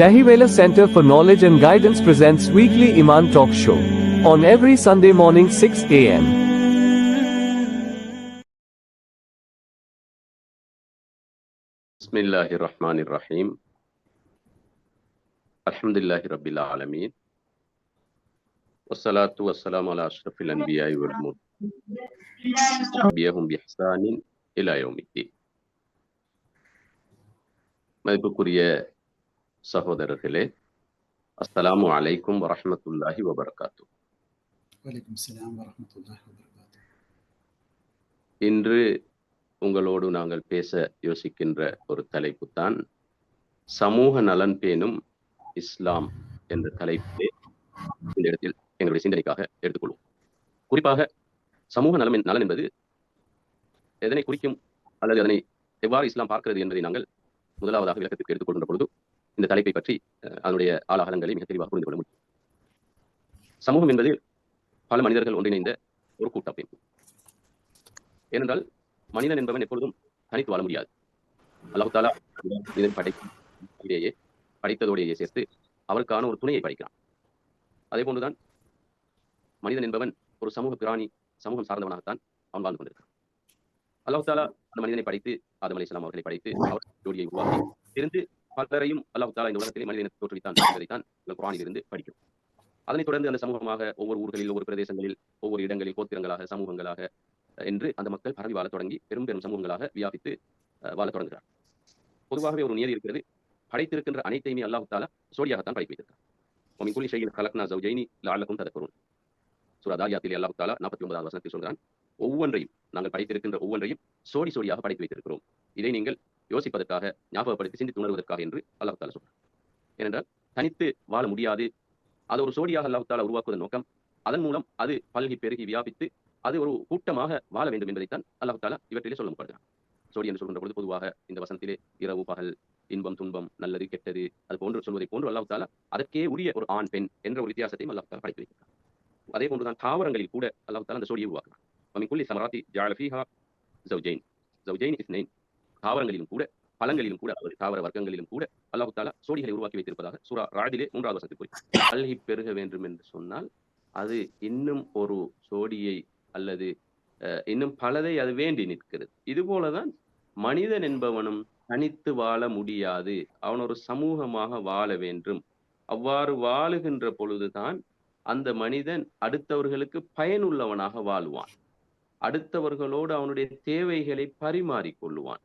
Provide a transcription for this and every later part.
Dahivela Center for Knowledge and Guidance presents weekly Iman Talk Show on every Sunday morning 6 a.m. Bismillahir Rahmanir Rahim. Alhamdulillahi Rabbil Alameen. Wassalatu wassalamu ala ashrafil anbiya'i wal mursalin biyahum bihsanin ila yawmiddin. மதிப்புக்குரிய சகோதரர்களே, அஸ்ஸலாமு அலைக்கும் வரஹ்மத்துல்லாஹி வபரகாத்து. வலைக்கும் ஸலாம் வரஹ்மத்துல்லாஹி வபரகாத்து. இன்று உங்களோடு நாங்கள் பேச யோசிக்கின்ற ஒரு தலைப்பு தான் சமூக நலன் பேணும் இஸ்லாம் என்ற தலைப்பிலே இந்த இடத்தில் எங்களுடைய சிந்தனைக்காக எடுத்துக்கொள்வோம். குறிப்பாக சமூக நலன் என்பது எதனை குறிக்கும் அல்லது அதனை எவ்வாறு இஸ்லாம் பார்க்கிறது என்பதை நாங்கள் முதலாவதாக விளக்கத்திற்கு எடுத்துக்கொள்கின்ற பொழுது இந்த தலைப்பை பற்றி அதனுடைய ஆளாகங்களை மிக தெளிவாக புரிந்து கொள்ள முடியும். சமூகம் என்பது பல மனிதர்கள் ஒன்றிணைந்த ஒரு கூட்டமைப்பு. ஏனென்றால் மனிதன் என்பவன் எப்பொழுதும் தனித்து வாழ முடியாது. அல்லாஹ் தஆலா மனிதன் படைத்ததோடையே சேர்த்து அவருக்கான ஒரு துணையை படைக்கிறான். அதே போன்றுதான் மனிதன் என்பவன் ஒரு சமூக பிராணி, சமூகம் சார்ந்தவனாகத்தான் அவன் வாழ்ந்து கொண்டிருக்கிறான். அல்லாஹ் தஆலா அந்த மனிதனை படைத்து ஆதம் அலைஹிஸ்ஸலாம் அவர்களை படைத்து அவர் ஜோடியை உருவாக்கி இருந்து பலரையும் அல்லாஹ் தஆலா இந்த உலகத்திலே மனிதனை தோற்றுவித்தான் என்பதைத்தான் குர்ஆனில் இருந்து படிக்கிறோம். அதனைத் தொடர்ந்து அந்த சமூகமாக ஒவ்வொரு ஊர்களில், ஒவ்வொரு பிரதேசங்களில், ஒவ்வொரு இடங்களில் கோத்திரங்களாக, சமூகங்களாக என்று அந்த மக்கள் பரவி வாழத் தொடங்கி பெரும் பெரும் சமூகங்களாக வியாபித்து வாழத் தொடங்குகிறார். பொதுவாகவே ஒரு நியதி இருக்கிறது. படைத்திருக்கின்ற அனைத்தையுமே அல்லாஹ் தஆலா ஜோடியாகத்தான் படைத்து வைத்திருக்கிறார். ومن كل شيء خلقنا زوجين لعلكم تذكرون. சூரா தாரியாத்திலே அல்லாஹ் தஆலா 49வது வசனத்தில் சொல்கிறான், ஒவ்வொன்றையும் நாங்கள் படைத்திருக்கின்ற ஒவ்வொன்றையும் சோடி சோடியாக படைத்து வைத்திருக்கிறோம். இதை நீங்கள் யோசிப்பதற்காக, ஞாபகப்படுத்தி சிந்தித்து உணர்வதற்காக என்று அல்லாஹ் தஆலா சொல்றார். ஏனென்றால் தனித்து வாழ முடியாது. அது ஒரு சோடியாக அல்லாஹ் தஆலா உருவாக்குவதன் நோக்கம், அதன் மூலம் அது பல்கி பெருகி வியாபித்து அது ஒரு கூட்டமாக வாழ வேண்டும் என்பதைத்தான் அல்லாஹ் தஆலா இவற்றிலே சொல்ல முற்படுகிறார். சோடி என்று சொல்கின்ற பொழுது பொதுவாக இந்த வசனத்திலே இரவு பகல், இன்பம் துன்பம், நல்லது கெட்டது, அது போன்று சொல்வதை போன்று அல்லாஹ் தஆலா அதற்கே உரிய ஒரு ஆண் பெண் என்ற ஒரு வித்தியாசத்தையும் அல்லாஹ் தஆலா படைத்து வைக்கிறார். அதே போன்றுதான் தாவரங்களில் கூட அல்லாஹ் தஆலா அந்த சோடியை உருவாக்குறார். ومن كل ثمرات جعل فيها زوجين اثنين. தாவரங்களிலும் கூட, பழங்களிலும் கூட, தாவர வர்க்கங்களிலும் கூட அல்லாஹ் தஆலா சோடிகளை உருவாக்கி வைத்திருப்பதாக சூரா ராதிலே 3வது வசனத்தில் கூறுகிறார். பல்கி பெருக வேண்டும் என்று சொன்னால் அது இன்னும் ஒரு சோடியை அல்லது இன்னும் பலதை அது வேண்டி நிற்கிறது. இது போலதான் மனிதன் என்பவனும் தனித்து வாழ முடியாது. அவன் ஒரு சமூகமாக வாழ வேண்டும். அவ்வாறு வாழுகின்ற பொழுதுதான் அந்த மனிதன் அடுத்தவர்களுக்கு பயனுள்ளவனாக வாழ்வான். அடுத்தவர்களோடு அவனுடைய தேவைகளை பரிமாறிக்கொள்ளுவான்.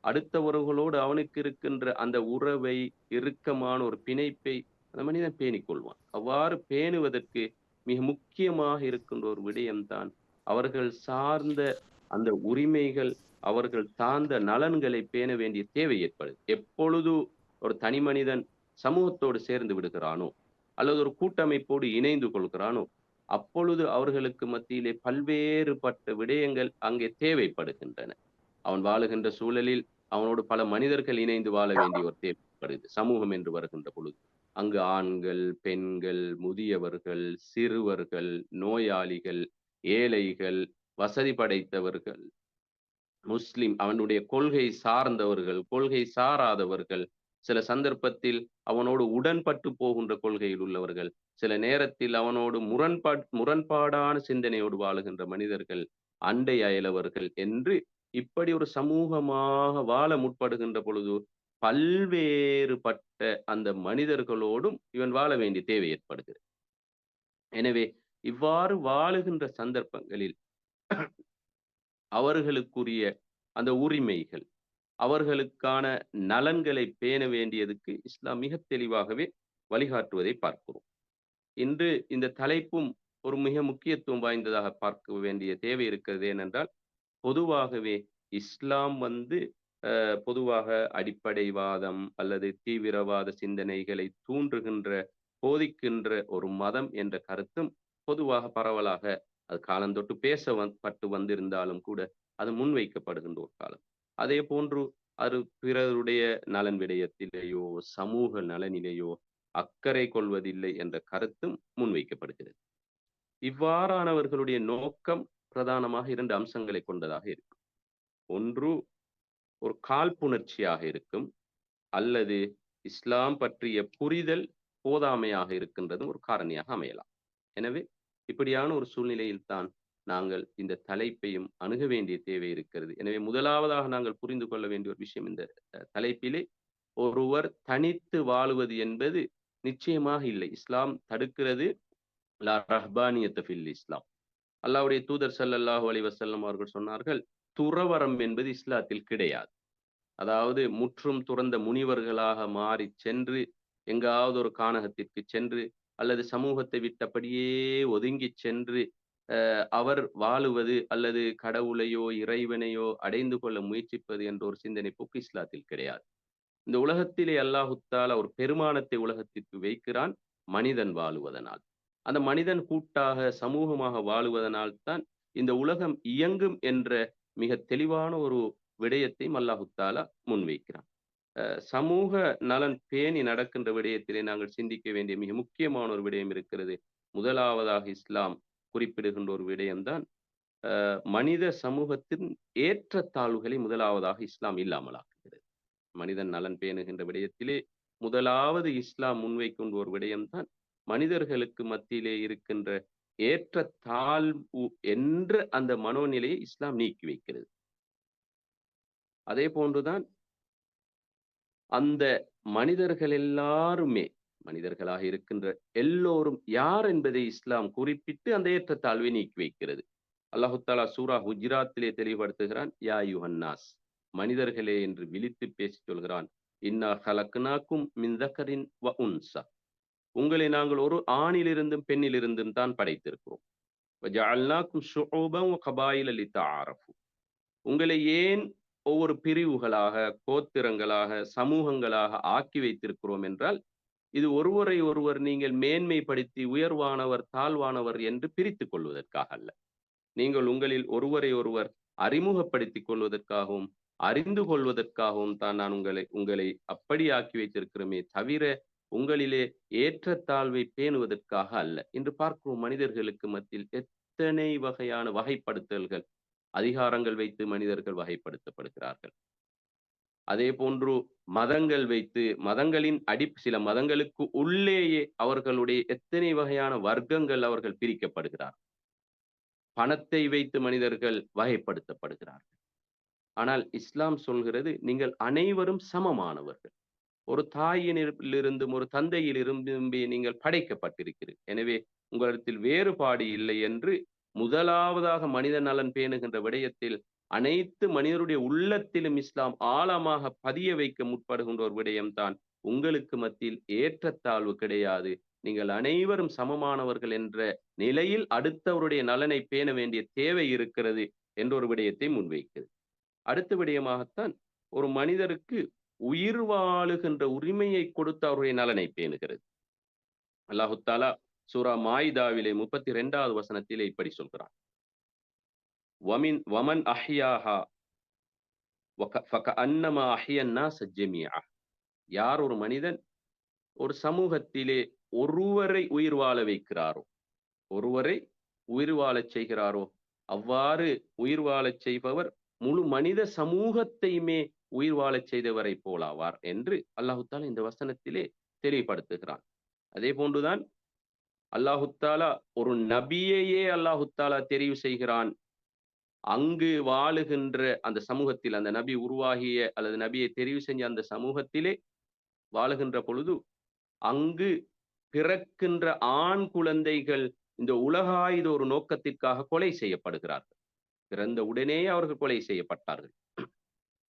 அடுத்தவர்களோடு அவனுக்கு இருக்கின்ற அந்த உறவை, இறுக்கமான ஒரு பிணைப்பை அந்த மனிதன் பேணிக் கொள்வான். அவ்வாறு பேணுவதற்கு மிக முக்கியமாக இருக்கின்ற ஒரு விடயம்தான் அவர்கள் சார்ந்த அந்த உரிமைகள், அவர்கள் சார்ந்த நலன்களை பேண வேண்டிய தேவை ஏற்படுது. எப்பொழுது ஒரு தனி மனிதன் சமூகத்தோடு சேர்ந்து விடுகிறானோ அல்லது ஒரு கூட்டமைப்போடு இணைந்து கொள்கிறானோ அப்பொழுது அவர்களுக்கு மத்தியிலே பல்வேறுபட்ட விடயங்கள் அங்கே தேவைப்படுகின்றன. அவன் வாழுகின்ற சூழலில் அவனோடு பல மனிதர்கள் இணைந்து வாழ வேண்டிய ஒரு தேவைப்படுது. சமூகம் என்று வருகின்ற பொழுது அங்கு ஆண்கள், பெண்கள், முதியவர்கள், சிறுவர்கள், நோயாளிகள், ஏழைகள், வசதி படைத்தவர்கள், முஸ்லிம், அவனுடைய கொள்கை சார்ந்தவர்கள், கொள்கை சாராதவர்கள், சில சந்தர்ப்பத்தில் அவனோடு உடன்பட்டு போகின்ற கொள்கையில் உள்ளவர்கள், சில நேரத்தில் அவனோடு முரண்பாடான சிந்தனையோடு வாழுகின்ற மனிதர்கள், அண்டை அயலவர்கள் என்று இப்படி ஒரு சமூகமாக வாழ முற்படுகின்ற பொழுது பல்வேறுபட்ட அந்த மனிதர்களோடும் இவன் வாழ வேண்டிய தேவை ஏற்படுகிறது. எனவே இவ்வாறு வாழுகின்ற சந்தர்ப்பங்களில் அவர்களுக்குரிய அந்த உரிமைகள், அவர்களுக்கான நலன்களை பேண வேண்டியதுக்கு இஸ்லாம் மிக தெளிவாகவே வழிகாட்டுவதை பார்க்கிறோம். இன்று இந்த தலைப்பும் ஒரு மிக முக்கியத்துவம் வாய்ந்ததாக பார்க்க வேண்டிய தேவை இருக்கிறது. ஏனென்றால் பொதுவாகவே இஸ்லாம் பொதுவாக அடிப்படைவாதம் அல்லது தீவிரவாத சிந்தனைகளை தூண்டுகின்ற, போதிக்கின்ற ஒரு மதம் என்ற கருத்தும் பொதுவாக பரவலாக அது காலந்தொட்டு பேசப்பட்டு வந்திருந்தாலும் கூட அது முன்வைக்கப்படுகின்ற ஒரு காலம். அதே போன்று அது பிறருடைய நலன் விடயத்திலேயோ சமூக நலனிலேயோ அக்கறை கொள்வதில்லை என்ற கருத்தும் முன்வைக்கப்படுகிறது. இவ்வாறானவர்களுடைய நோக்கம் பிரதானமாக 2 அம்சங்களை கொண்டதாக இருக்கும். ஒன்று ஒரு காழ்ப்புணர்ச்சியாக இருக்கும், அல்லது இஸ்லாம் பற்றிய புரிதல் போதாமையாக இருக்கின்றதும் ஒரு காரணியாக அமையலாம். எனவே இப்படியான ஒரு சூழ்நிலையில் தான் நாங்கள் இந்த தலைப்பையும் அணுக வேண்டிய தேவை இருக்கிறது. எனவே முதலாவதாக நாங்கள் புரிந்து கொள்ள வேண்டிய ஒரு விஷயம், இந்த தலைப்பிலே ஒருவர் தனித்து வாழுவது என்பது நிச்சயமாக இல்லை. இஸ்லாம் தடுக்கிறது. லா ரஹ்பானியத்த ஃபில் இஸ்லாம். அல்லாஹ்வுடைய தூதர் ஸல்லல்லாஹு அலைஹி வஸல்லம் அவர்கள் சொன்னார்கள், துறவறம் என்பது இஸ்லாத்தில் கிடையாது. அதாவது முற்றும் துறந்த முனிவர்களாக மாறி சென்று எங்காவது ஒரு கானகத்திற்கு சென்று அல்லது சமூகத்தை விட்டபடியே ஒதுங்கி சென்று அவர் வாழுவது அல்லது கடவுளையோ இறைவனையோ அடைந்து கொள்ள முயற்சிப்பது என்ற ஒரு சிந்தனை போக்கு இஸ்லாத்தில் கிடையாது. இந்த உலகத்திலே அல்லாஹு தஆலா ஒரு பெருமானத்தை உலகத்திற்கு வைக்கிறான், மனிதன் வாழுவதனால். அந்த மனிதன் கூட்டாக சமூகமாக வாழுவதனால் தான் இந்த உலகம் இயங்கும் என்ற மிக தெளிவான ஒரு விடயத்தையும் அல்லாஹு தஆலா முன்வைக்கிறான். சமூக நலன் பேணி நடக்கின்ற விடயத்திலே நாங்கள் சிந்திக்க வேண்டிய மிக முக்கியமான ஒரு விடயம் இருக்கிறது. முதலாவதாக இஸ்லாம் குறிப்பிடுகின்ற ஒரு விடயம்தான், மனித சமூகத்தின் ஏற்றத்தாழ்வுகளை முதலாவதாக இஸ்லாம் இல்லாமலாக்குகிறது. மனிதன் நலன் பேணுகின்ற விடயத்திலே முதலாவது இஸ்லாம் முன்வைக்கின்ற ஒரு விடயம்தான் மனிதர்களுக்கு மத்தியிலே இருக்கின்ற ஏற்றத்தாழ்வு என்ற அந்த மனோநிலையை இஸ்லாம் நீக்கி வைக்கிறது. அதே போன்றுதான் அந்த மனிதர்கள் எல்லாருமே, மனிதர்களாக இருக்கின்ற எல்லோரும் யார் என்பதை இஸ்லாம் குறிப்பிட்டு அந்த ஏற்றத்தாழ்வை நீக்கி வைக்கிறது. அல்லாஹு தஆலா சூரா ஹுஜ்ராத்திலே தெளிவுபடுத்துகிறான், யா அய்யுஹன்னாஸ், மனிதர்களே என்று விழித்து பேசி சொல்கிறான், இன்னா ஹலக்னாக்கும் மின் தக்கரின் வ உன்சா, உங்களை நாங்கள் ஒரு ஆணிலிருந்தும் பெண்ணிலிருந்தும் தான் படைத்திருக்கிறோம். வஜஅல்னாக்கும் ஷுஊபன் வ கபாயில லிதஆரஃபு, உங்களை ஏன் ஒவ்வொரு பிரிவுகளாக, கோத்திரங்களாக, சமூகங்களாக ஆக்கி வைத்திருக்கிறோம் என்றால், இது ஒருவரை ஒருவர் நீங்கள் மேன்மைப்படுத்தி உயர்வானவர் தாழ்வானவர் என்று பிரித்துக் கொள்வதற்காக அல்ல. நீங்கள் உங்களில் ஒருவரை ஒருவர் அறிமுகப்படுத்திக் கொள்வதற்காகவும் அறிந்து கொள்வதற்காகவும் தான் நான் உங்களை அப்படி ஆக்கி வைத்திருக்கிறோமே தவிர உங்களிலே ஏற்றத்தாழ்வை பேணுவதற்காக அல்ல. இன்று பார்க்கிறோம், மனிதர்களுக்கு மத்தியில் எத்தனை வகையான வகைப்படுத்தல்கள், அதிகாரங்கள் வைத்து மனிதர்கள் வகைப்படுத்தப்படுகிறார்கள். அதே போன்று மதங்கள் வைத்து, மதங்களின் சில மதங்களுக்கு உள்ளேயே அவர்களுடைய எத்தனை வகையான வர்க்கங்கள் அவர்கள் பிரிக்கப்படுகிறார்கள். பணத்தை வைத்து மனிதர்கள் வகைப்படுத்தப்படுகிறார்கள். ஆனால் இஸ்லாம் சொல்கிறது, நீங்கள் அனைவரும் சமமானவர்கள். ஒரு தாயினிலிருந்தும் ஒரு தந்தையிலிருந்தும் நீங்கள் படைக்கப்பட்டிருக்கிறீர்கள். எனவே உங்களிடத்தில் வேறுபாடு இல்லை என்று முதலாவதாக மனித நலன் பேணுகின்ற விடயத்தில் அனைத்து மனிதருடைய உள்ளத்திலும் இஸ்லாம் ஆழமாக பதிய வைக்க முற்படுகின்ற ஒரு விடயம்தான், உங்களுக்கு மத்தியில் ஏற்றத்தாழ்வு கிடையாது, நீங்கள் அனைவரும் சமமானவர்கள் என்ற நிலையில் அடுத்தவருடைய நலனை பேண வேண்டிய தேவை இருக்கிறது என்ற ஒரு விடயத்தை முன்வைக்கிறது. அடுத்த விடயமாகத்தான் ஒரு மனிதருக்கு உயிர் வாழுகின்ற உரிமையை கொடுத்து அவருடைய நலனை பேணுகிறது. அல்லாஹு தஆலா சூரா மாயிதாவிலே 32வது வசனத்திலே இப்படி சொல்கிறான், வமன் அஹ்யாஹா ஃபகஅன்னமா அஹ்யன் நாஸ ஜமீஆ, யார் ஒரு மனிதன் ஒரு சமூகத்திலே ஒருவரை உயிர் வாழ வைக்கிறாரோ, ஒருவரை உயிர் வாழச் செய்கிறாரோ, அவ்வாறு உயிர் வாழச் செய்பவர் முழு மனித சமூகத்தையுமே உயிர் வாழச் செய்தவரை போலாவார் என்று அல்லாஹு தஆலா இந்த வசனத்திலே தெளிவுபடுத்துகிறான். அதே போன்றுதான் அல்லாஹு தஆலா ஒரு நபியையே அல்லாஹு தஆலா தெரிவு செய்கிறான். அங்கு வாழுகின்ற அந்த சமூகத்தில், அந்த நபி உருவாகிய அல்லது நபியை தெரிவு செஞ்ச அந்த சமூகத்திலே வாழுகின்ற பொழுது அங்கு பிறக்கின்ற ஆண் குழந்தைகள் இந்த உலகாயுத ஒரு நோக்கத்திற்காக கொலை செய்யப்படுகிறார்கள். பிறந்த உடனேயே அவர்கள் கொலை செய்யப்பட்டார்கள்.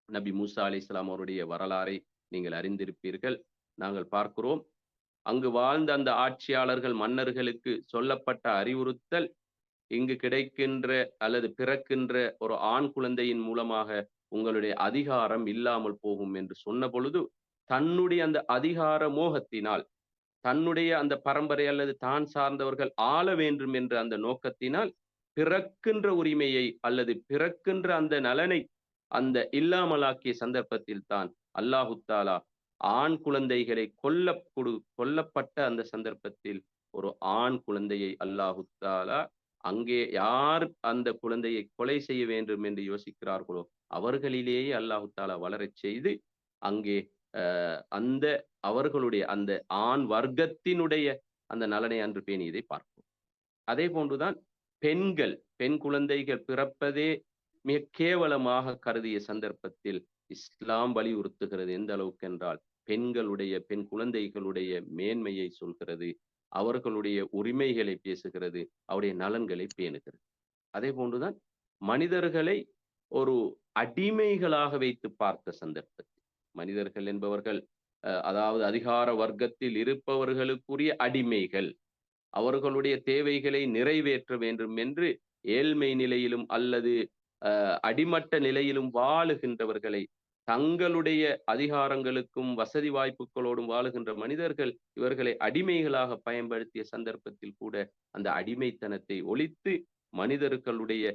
நபி மூசா அலைஹிஸ்ஸலாம் அவருடைய வரலாறை நீங்கள் அறிந்திருப்பீர்கள். நாங்கள் பார்க்கிறோம், அங்கு வாழ்ந்த அந்த ஆட்சியாளர்கள், மன்னர்களுக்கு சொல்லப்பட்ட அறிவுறுத்தல், இங்கு கிடைக்கின்ற அல்லது பிறக்கின்ற ஒரு ஆண் குழந்தையின் மூலமாக உங்களுடைய அதிகாரம் இல்லாமல் போகும் என்று சொன்ன பொழுது, தன்னுடைய அந்த அதிகார மோகத்தினால், தன்னுடைய அந்த பரம்பரை அல்லது தான் சார்ந்தவர்கள் ஆள வேண்டும் என்ற அந்த நோக்கத்தினால் பிறக்கின்ற உரிமையை அல்லது பிறக்கின்ற அந்த நலனை அந்த இல்லாமலாக்கிய சந்தர்ப்பத்தில் தான் அல்லாஹு தஆலா ஆண் குழந்தைகளை கொல்லப்பட்ட அந்த சந்தர்ப்பத்தில் ஒரு ஆண் குழந்தையை அல்லாஹு தஆலா, அங்கே யார் அந்த குழந்தையை கொலை செய்ய வேண்டும் என்று யோசிக்கிறார்களோ அவர்களிலேயே அல்லாஹு தஆலா வளரச் செய்து, அங்கே அந்த அவர்களுடைய அந்த ஆண் வர்க்கத்தினுடைய அந்த நலனை அன்று பேணியதை பார்ப்போம். அதே போன்றுதான் பெண் குழந்தைகள் பிறப்பதே மிக கேவலமாக கருதிய சந்தர்ப்பத்தில் இஸ்லாம் வலியுறுத்துகிறது. எந்த அளவுக்கு என்றால் பெண் குழந்தைகளுடைய மேன்மையை சொல்கிறது, அவர்களுடைய உரிமைகளை பேசுகிறது, அவருடைய நலன்களை பேணுகிறது. அதே போன்றுதான் மனிதர்களை ஒரு அடிமைகளாக வைத்து பார்த்த சந்தர்ப்பத்தில், மனிதர்கள் என்பவர்கள் அதாவது அதிகார வர்க்கத்தில் இருப்பவர்களுக்குரிய அடிமைகள், அவர்களுடைய தேவைகளை நிறைவேற்ற வேண்டும் என்று ஏழ்மை நிலையிலும் அல்லது அடிமட்ட நிலையிலும் வாழுகின்றவர்களை தங்களுடைய அதிகாரங்களுக்கும் வசதி வாய்ப்புகளோடும் வாழுகின்ற மனிதர்கள் இவர்களை அடிமைகளாக பயன்படுத்திய சந்தர்ப்பத்தில் கூட அந்த அடிமைத்தனத்தை ஒழித்து மனிதர்களுடைய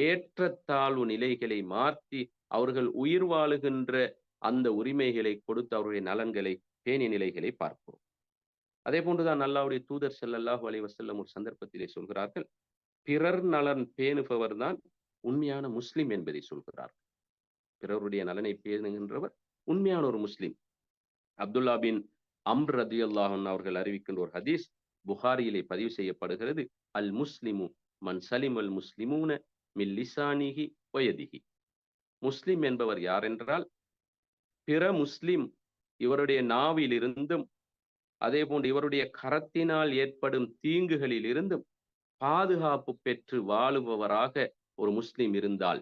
ஏற்றத்தாழ்வு நிலைகளை மாற்றி அவர்கள் உயிர் வாழுகின்ற அந்த உரிமைகளை கொடுத்து அவருடைய நலன்களை பேணிய நிலைகளை பார்க்கிறோம். அதே போன்றுதான் அல்லாஹ்வுடைய தூதர் ஸல்லல்லாஹு அலைஹி வஸல்லம் ஒரு சந்தர்ப்பத்திலே சொல்கிறார்கள், பிறர் நலன் பேணுபவர் தான் உண்மையான முஸ்லிம் என்பதை சொல்கிறார். பிறருடைய நலனை பேணுகின்றவர் உண்மையான ஒரு முஸ்லிம். அப்துல்லா பின் அம்ர் ரலியல்லாஹு அன்ஹு அவர்கள் அறிவிக்கின்ற ஒரு ஹதீஸ் புகாரியிலே பதிவு செய்யப்படுகிறது. அல் முஸ்லிமு மன் சலிமல் முஸ்லிமூன மின் லிசானிஹி வ யதிஹி. முஸ்லிம் என்பவர் யார் என்றால் பிற முஸ்லிம் இவருடைய நாவில் இருந்தும் அதே போன்று இவருடைய கரத்தினால் ஏற்படும் தீங்குகளில் இருந்தும் பாதுகாப்பு பெற்று வாழுபவராக ஒரு முஸ்லிம் இருந்தால்,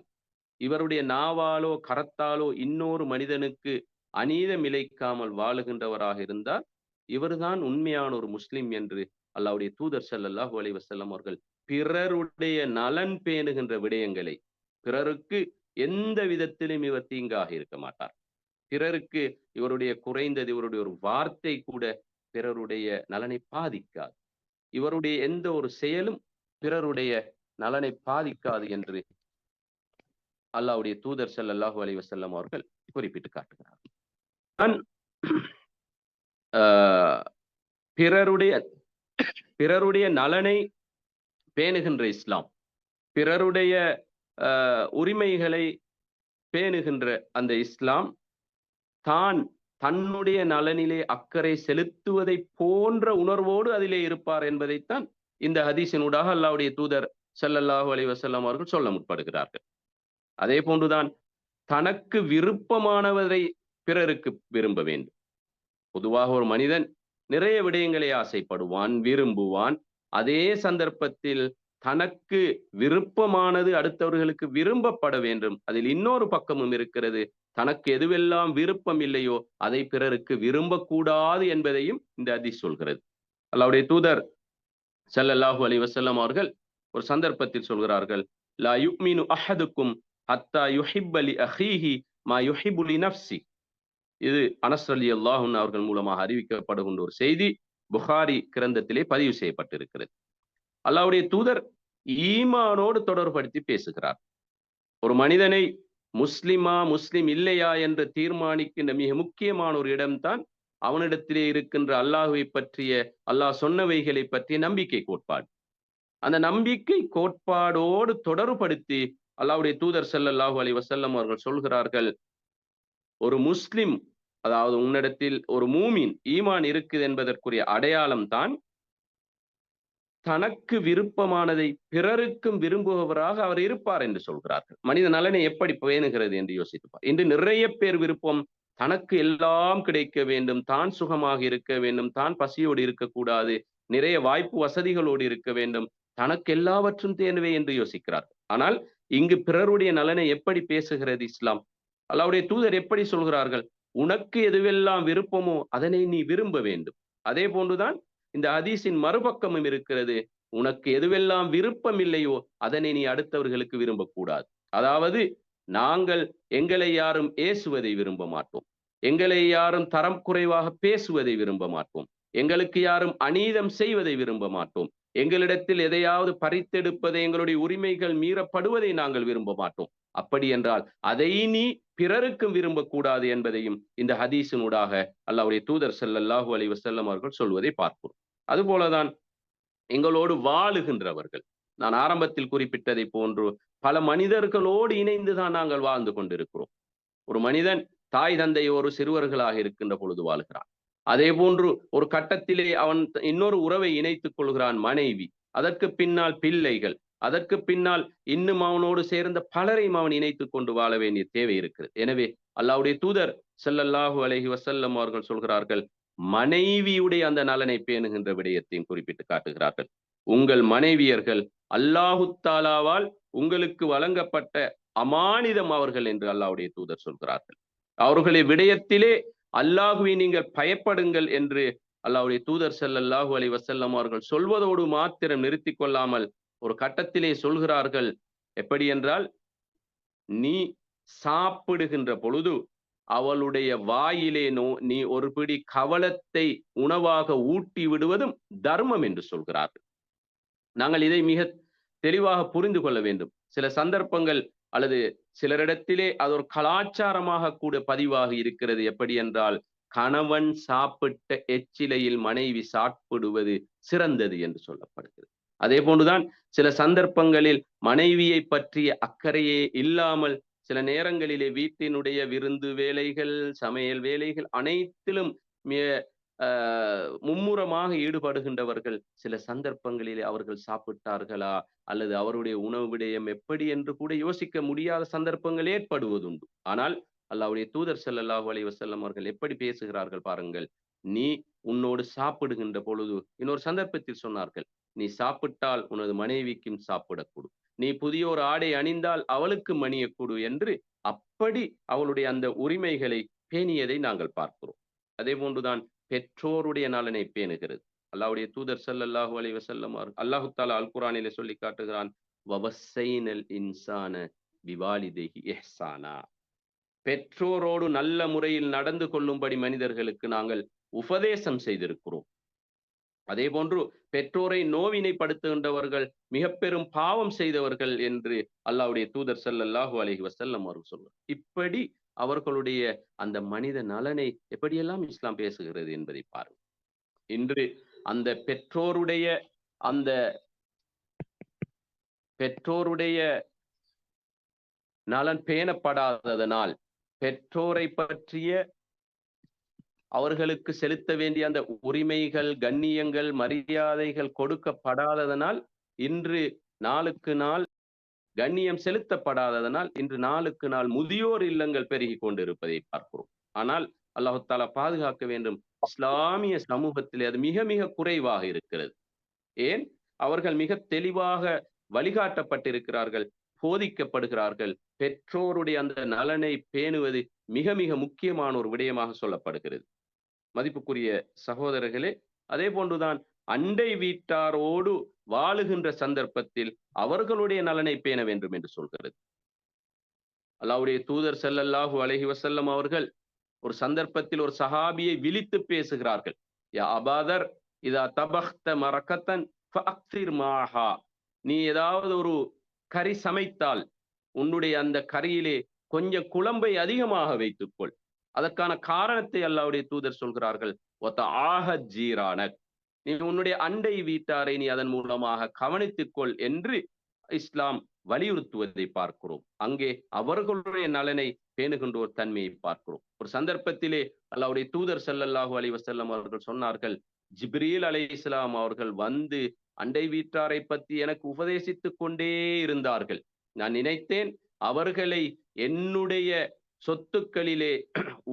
இவருடைய நாவாலோ கரத்தாலோ இன்னொரு மனிதனுக்கு அநீதம் இழைக்காமல் வாழுகின்றவராக இருந்தால் இவர்தான் உண்மையான ஒரு முஸ்லிம் என்று அல்லாஹ்வுடைய தூதர் ஸல்லல்லாஹு அலைஹி வஸல்லம் அவர்கள் பிறருடைய நலன் பேணுகின்ற விடயங்களை, பிறருக்கு எந்த விதத்திலும் இவர் தீங்காக இருக்க மாட்டார். பிறருக்கு இவருடைய குறைந்தது இவருடைய ஒரு வார்த்தை கூட பிறருடைய நலனை பாதிக்காது, இவருடைய எந்த ஒரு செயலும் பிறருடைய நலனை பாதிக்காது என்று அல்லாஹ்வுடைய தூதர் ஸல்லல்லாஹு அலைஹி வஸல்லம் அவர்கள் குறிப்பிட்டு காட்டுகிறார். பிறருடைய நலனை பேணுகின்ற இஸ்லாம், பிறருடைய உரிமைகளை பேணுகின்ற அந்த இஸ்லாம் தன்னுடைய நலனிலே அக்கறை செலுத்துவதை போன்ற உணர்வோடு அதிலே இருப்பார் என்பதைத்தான் இந்த ஹதீஸினூடாக அல்லாஹ்வுடைய தூதர் ஸல்லல்லாஹு அலைஹி வஸல்லம் அவர்கள் சொல்ல முற்படுகிறார்கள். அதே போன்றுதான் தனக்கு விருப்பமானவரை பிறருக்கு விரும்ப வேண்டும். பொதுவாக ஒரு மனிதன் நிறைய விடயங்களை ஆசைப்படுவான், விரும்புவான். அதே சந்தர்ப்பத்தில் தனக்கு விருப்பமானது அடுத்தவர்களுக்கு விரும்பப்பட வேண்டும். அதில் இன்னொரு பக்கமும் இருக்கிறது, தனக்கு எதுவெல்லாம் விருப்பம் இல்லையோ அதை பிறருக்கு விரும்பக்கூடாது என்பதையும் இந்த ஹதீஸ் சொல்கிறது. அல்லாஹ்வுடைய தூதர் ஸல்லல்லாஹு அலைஹி வஸல்லம் அவர்கள் ஒரு சந்தர்ப்பத்தில் சொல்கிறார்கள், லா யுமினு அஹதுக்கும் ஹத்தா யுஹிப்ப லி அஹீஹி மா யுஹிப்பு லி நஃப்ஸி. இது அனஸ் ரலியல்லாஹு அன்ஹு அவர்கள் மூலமாக அறிவிக்கப்படுகின்ற ஒரு செய்தி, புகாரி கிரந்தத்திலே பதிவு செய்யப்பட்டிருக்கிறது. அல்லாஹ்வுடைய தூதர் ஈமானோடு தொடர்படுத்தி பேசுகிறார். ஒரு மனிதனை முஸ்லிம் இல்லையா என்று தீர்மானிக்கின்ற மிக முக்கியமான ஒரு இடம்தான் அவனிடத்திலே இருக்கின்ற அல்லாஹ்வை பற்றிய, அல்லாஹ் சொன்னவைகளை பற்றிய நம்பிக்கை கோட்பாடு. அந்த நம்பிக்கை கோட்பாடோடு தொடர்படுத்தி அல்லாஹ்வுடைய தூதர் ஸல்லல்லாஹு அலைஹி வஸல்லம் அவர்கள் சொல்கிறார்கள், ஒரு முஸ்லிம், அதாவது உன்னிடத்தில் ஒரு மூமின் ஈமான் இருக்குது என்பதற்குரிய அடையாளம் தான் தனக்கு விருப்பமானதை பிறருக்கும் விரும்புபவராக அவர் இருப்பார் என்று சொல்கிறார்கள். மனித நலனை எப்படி பேணுகிறது என்று யோசித்துப்பார். இன்று நிறைய பேர் விருப்பம் தனக்கு எல்லாம் கிடைக்க வேண்டும், தான் சுகமாக இருக்க வேண்டும், தான் பசியோடு இருக்கக்கூடாது, நிறைய வாய்ப்பு வசதிகளோடு இருக்க வேண்டும், தனக்கு எல்லாவற்றும் தேவை என்று யோசிக்கிறார். ஆனால் இங்கு பிறருடைய நலனை எப்படி பேசுகிறது இஸ்லாம்? அல்லாஹ்வுடைய தூதர் எப்படி சொல்கிறார்கள்? உனக்கு எதுவெல்லாம் விருப்பமோ அதனை நீ விரும்ப வேண்டும். அதே போன்றுதான் இந்த ஹதீஸின் மறுபக்கமும் இருக்கிறது, உனக்கு எதுவெல்லாம் விருப்பம் இல்லையோ அதனை நீ அடுத்தவர்களுக்கு விரும்பக்கூடாது. அதாவது நாங்கள் எங்களை யாரும் ஏசுவதை விரும்ப மாட்டோம், எங்களை யாரும் தரம் குறைவாக பேசுவதை விரும்ப மாட்டோம், எங்களுக்கு யாரும் அநீதம் செய்வதை விரும்ப மாட்டோம், எங்களிடத்தில் எதையாவது பறித்தெடுப்பதை, எங்களுடைய உரிமைகள் மீறப்படுவதை நாங்கள் விரும்ப மாட்டோம். அப்படி என்றால் அதை நீ பிறருக்கும் விரும்பக்கூடாது என்பதையும் இந்த ஹதீஸினூடாக அல்லாஹ்வுடைய தூதர் ஸல்லல்லாஹு அலைஹி வஸல்லம் அவர்கள் சொல்வதை பார்க்கிறோம். அதுபோலதான் எங்களோடு வாழுகின்றவர்கள், நான் ஆரம்பத்தில் குறிப்பிட்டதை போன்று பல மனிதர்களோடு இணைந்துதான் நாங்கள் வாழ்ந்து கொண்டிருக்கிறோம். ஒரு மனிதன் தாய் தந்தையோடு சிறுவர்களாக இருக்கின்ற பொழுது வாழ்கிறான். அதே போன்று ஒரு கட்டத்திலே அவன் இன்னொரு உறவை இணைத்துக் கொள்கிறான், மனைவி, அதற்கு பின்னால் பிள்ளைகள், அதற்கு பின்னால் இன்னும் அவனோடு சேர்ந்த பலரையும் அவன் இணைத்துக் கொண்டு வாழ வேண்டிய தேவை இருக்கிறது. எனவே அல்லாஹ்வுடைய தூதர் ஸல்லல்லாஹு அலைஹி வஸல்லம் அவர்கள் சொல்கிறார்கள், மனைவியுடைய அந்த நலனை பேணுகின்ற விடயத்தையும் குறிப்பிட்டு காட்டுகிறார்கள். உங்கள் மனைவியர்கள் அல்லாஹு தாலாவால் உங்களுக்கு வழங்கப்பட்ட அமானிதம் அவர்கள் என்று அல்லாஹ்வுடைய தூதர் சொல்கிறார்கள். அவர்களுடைய விடயத்திலே அல்லாஹுவை நீங்கள் பயப்படுங்கள் என்று அல்லாஹ்வுடைய தூதர் ஸல்லல்லாஹு அலைஹி வஸல்லம் அவர்கள் சொல்வதோடு மாத்திரம் நிறுத்திக் கொள்ளாமல் ஒரு கட்டத்திலே சொல்கிறார்கள். எப்படி என்றால், நீ சாப்பிடுகின்ற பொழுது அவளுடைய வாயிலே நீ ஒரு பிடி கவலத்தை உணவாக ஊட்டி விடுவதும் தர்மம் என்று சொல்கிறார்கள். நாங்கள் இதை மிக தெளிவாக புரிந்து கொள்ள வேண்டும். சில சந்தர்ப்பங்கள் அல்லது சிலரிடத்திலே அது ஒரு கலாச்சாரமாக கூட பதிவாக இருக்கிறது. எப்படி என்றால், கணவன் சாப்பிட்ட எச்சிலையில் மனைவி சாப்பிடுவது சிறந்தது என்று சொல்லப்படுகிறது. அதே போன்றுதான் சில சந்தர்ப்பங்களில் மனைவியை பற்றிய அக்கறையே இல்லாமல் சில நேரங்களிலே வீட்டினுடைய விருந்து வேலைகள், சமையல் வேலைகள் அனைத்திலும் மும்முரமாக ஈடுபடுகின்றவர்கள் சில சந்தர்ப்பங்களிலே அவர்கள் சாப்பிட்டார்களா அல்லது அவருடைய உணவு விடயம் எப்படி என்று கூட யோசிக்க முடியாத சந்தர்ப்பங்கள் ஏற்படுவதுண்டு. ஆனால் அல்லாஹ்வுடைய தூதர் ஸல்லல்லாஹு அலைஹி வஸல்லம் அவர்கள் எப்படி பேசுகிறார்கள் பாருங்கள். நீ உன்னோடு சாப்பிடுகின்ற பொழுது, இன்னொரு சந்தர்ப்பத்தில் சொன்னார்கள், நீ சாப்பிட்டால் உனது மனைவிக்கும் சாப்பிடக்கூடும், நீ புதிய ஒரு ஆடை அணிந்தால் அவளுக்கு மணியக்கூடு என்று அப்படி அவளுடைய அந்த உரிமைகளை பேணியதை நாங்கள் பார்க்கிறோம். அதே போன்றுதான் பெற்றோருடைய நலனை பேணுகிறது. அல்லாஹ்வுடைய தூதர் ஸல்லல்லாஹு அலைஹி வஸல்லம் அல்லாஹு தஆலா அல் குர்ஆனிலே சொல்லி காட்டுகிறான், வவஸ்ஸைனல் இன்சான பிவாலிதைஹி இஹ்சானா. பெற்றோரோடு நல்ல முறையில் நடந்து கொள்ளும்படி மனிதர்களுக்கு நாங்கள் உபதேசம் செய்திருக்கிறோம். அதே போன்று பெற்றோரை நோவினைப்படுத்துகின்றவர்கள் மிக பெரும் பாவம் செய்தவர்கள் என்று அல்லாஹ்வுடைய தூதர் ஸல்லல்லாஹு அலைஹி வஸல்லம் அவர்கள் சொல்றார். இப்படி அவர்களுடைய அந்த மனித நலனை எப்படியெல்லாம் இஸ்லாம் பேசுகிறது என்பதை பாருங்கள். இன்று அந்த பெற்றோருடைய நலன் பேணப்படாததனால், பெற்றோரை பற்றிய அவர்களுக்கு செலுத்த வேண்டிய அந்த உரிமைகள், கண்ணியங்கள், மரியாதைகள் கொடுக்கப்படாததனால், இன்று நாளுக்கு நாள் கண்ணியம் செலுத்தப்படாததனால் இன்று நாளுக்கு நாள் முதியோர் இல்லங்கள் பெருகி கொண்டிருப்பதை பார்க்கிறோம். ஆனால் அல்லாஹு தஆலா பாதுகாக்க வேண்டும். இஸ்லாமிய சமூகத்திலே அது மிக மிக குறைவாக இருக்கிறது. ஏன்? அவர்கள் மிக தெளிவாக வழிகாட்டப்பட்டிருக்கிறார்கள், போதிக்கப்படுகிறார்கள். பெற்றோருடைய அந்த நலனை பேணுவது மிக மிக முக்கியமான ஒரு விடயமாக சொல்லப்படுகிறது. மதிப்புக்குரிய சகோதரர்களே, அதே போன்றுதான் அண்டை வீட்டாரோடு வாழுகின்ற சந்தர்ப்பத்தில் அவர்களுடைய நலனை பேண வேண்டும் என்று சொல்கிறது. அல்லாஹ்வுடைய தூதர் ஸல்லல்லாஹு அலைஹி வஸல்லம் அவர்கள் ஒரு சந்தர்ப்பத்தில் ஒரு சஹாபியை விழித்து பேசுகிறார்கள். யா அபாதர் இதா தபக்த மரகத்தன் ஃபஅக்ஸிர் மாஹா. நீ ஏதாவது ஒரு கறி சமைத்தால் உன்னுடைய அந்த கறியிலே கொஞ்சம் குழம்பை அதிகமாக வைத்துக்கொள். அதற்கான காரணத்தை அல்லாஹ்வுடைய தூதர் சொல்கிறார்கள், வதஆஹத் ஜீரானக். நீ உன்னுடைய அண்டை வீட்டாரை நீ அதன் மூலமாக கவனித்துக்கொள் என்று இஸ்லாம் வலியுறுத்துவதை பார்க்கிறோம். அங்கே அவர்களுடைய நலனை பேணுகின்ற ஒரு தன்மையை பார்க்கிறோம். ஒரு சந்தர்ப்பத்திலே அல்லாஹ்வுடைய தூதர் ஸல்லல்லாஹு அலைஹி வஸல்லம் அவர்கள் சொன்னார்கள், ஜிப்ரீல் அலைஹிஸ்ஸலாம் அவர்கள் வந்து அண்டை வீட்டாரை பற்றி எனக்கு உபதேசித்துக் கொண்டே இருந்தார்கள். நான் நினைத்தேன் அவர்களை என்னுடைய சொத்துக்களிலே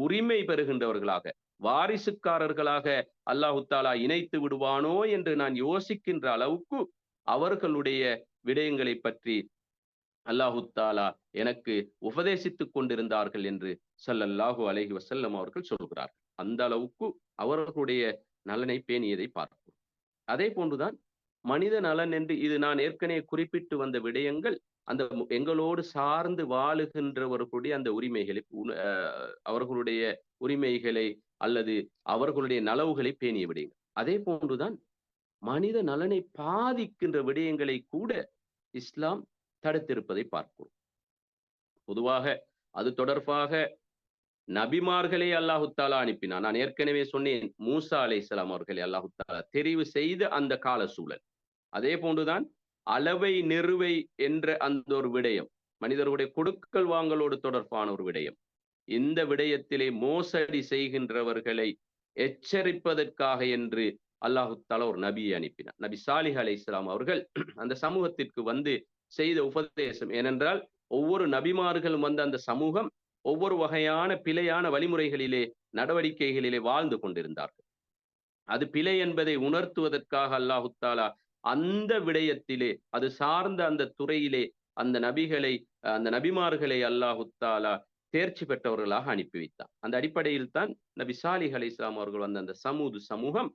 உரிமை பெறுகின்றவர்களாக, வாரிசுக்காரர்களாக அல்லாஹு தஆலா இணைத்து விடுவானோ என்று நான் யோசிக்கின்ற அளவுக்கு அவர்களுடைய விடயங்களை பற்றி அல்லாஹு தஆலா எனக்கு உபதேசித்துக் கொண்டிருந்தார்கள் என்று ஸல்லல்லாஹு அலைஹி வஸல்லம் அவர்கள் சொல்கிறார்கள். அந்த அளவுக்கு அவர்களுடைய நலனை பேணியதை பார்க்கிறோம். அதே போன்றுதான் மனித நலன் என்று இது நான் ஏற்கனவே குறிப்பிட்டு வந்த விடயங்கள் அந்த எங்களோடு சார்ந்து வாழுகின்றவர்களுடைய அந்த உரிமைகளை, அவர்களுடைய உரிமைகளை அல்லது அவர்களுடைய நலவுகளை பேணிய விடயங்கள். அதே போன்றுதான் மனித நலனை பாதிக்கின்ற விடயங்களை கூட இஸ்லாம் தடுத்திருப்பதை பார்க்கிறோம். பொதுவாக அது தொடர்பாக நபிமார்களே அல்லாஹு தஆலா அனுப்பினான். நான் ஏற்கனவே சொன்னேன், மூசா அலைஹிஸ்ஸலாம் அவர்களை அல்லாஹு தஆலா தெரிவு செய்த அந்த கால சூழல். அதே போன்றுதான் அளவை நிறுவை என்ற அந்த ஒரு விடயம், மனிதர்களுடைய கொடுக்கல் வாங்கலோடு தொடர்பான ஒரு விடயம். இந்த விடயத்திலே மோசடி செய்கின்றவர்களை எச்சரிப்பதற்காக என்று அல்லாஹு தஆலா ஒரு நபியை அனுப்பினார். நபி சாலிஹ் அலைஹிஸ்ஸலாம் அவர்கள் அந்த சமூகத்திற்கு வந்து செய்த உபதேசம். ஏனென்றால் ஒவ்வொரு நபிமார்களும் வந்து அந்த சமூகம் ஒவ்வொரு வகையான பிழையான வழிமுறைகளிலே நடவடிக்கைகளிலே வாழ்ந்து கொண்டிருந்தார்கள். அது பிழை என்பதை உணர்த்துவதற்காக அல்லாஹு தஆலா அந்த விடயத்திலே அது சார்ந்த அந்த துறையிலே அந்த நபிமார்களை அல்லாஹு தஆலா தேர்ச்சி பெற்றவர்களாக அனுப்பி வைத்தார். அந்த அடிப்படையில் தான் நபி சாலிஹ் அலைஹிஸ்ஸலாம் அவர்கள் வந்த அந்த சமூகம்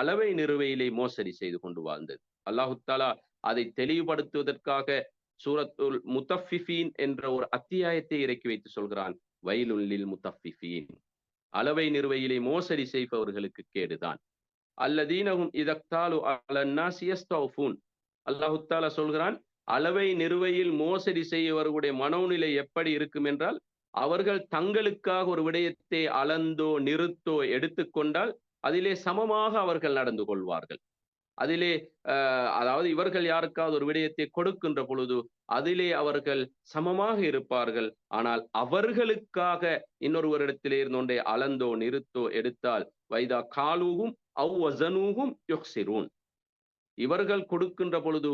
அளவை நிறுவையிலே மோசடி செய்து கொண்டு வாழ்ந்தது. அல்லாஹு தஆலா அதை தெளிவுபடுத்துவதற்காக சூரத்துல் முத்தஃபிஃபீன் என்ற ஒரு அத்தியாயத்தை இறக்கி வைத்து சொல்கிறான், வயலுல் லில் முத்தஃபிஃபீன், அளவை நிறுவையிலே மோசடி செய்பவர்களுக்கு கேடுதான். அல்லதீனஹும் இதக்தாலு அலன்னாஸ் யஸ்தௌஃபூன், அல்லாஹு தஆலா சொல்கிறான், அளவை நிறுவையில் மோசடி செய்பவர்களுடைய மனோநிலை எப்படி இருக்கும் என்றால், அவர்கள் தங்களுக்காக ஒரு விடயத்தை அளந்தோ நிறுத்தோ எடுத்துக்கொண்டால் அதிலே சமமாக அவர்கள் நடந்து கொள்வார்கள். அதிலே அதாவது இவர்கள் யாருக்காவது ஒரு விடயத்தை கொடுக்கின்ற பொழுது அதிலே அவர்கள் சமமாக இருப்பார்கள். ஆனால் அவர்களுக்காக இன்னொருவரிடத்திலே இருந்து ஒன்றை அளந்தோ நிறுத்தோ எடுத்தால் வைதா காலூகும் அவ் வஸனூகும் யுக்ஸிரூன், இவர்கள் கொடுக்கின்ற பொழுது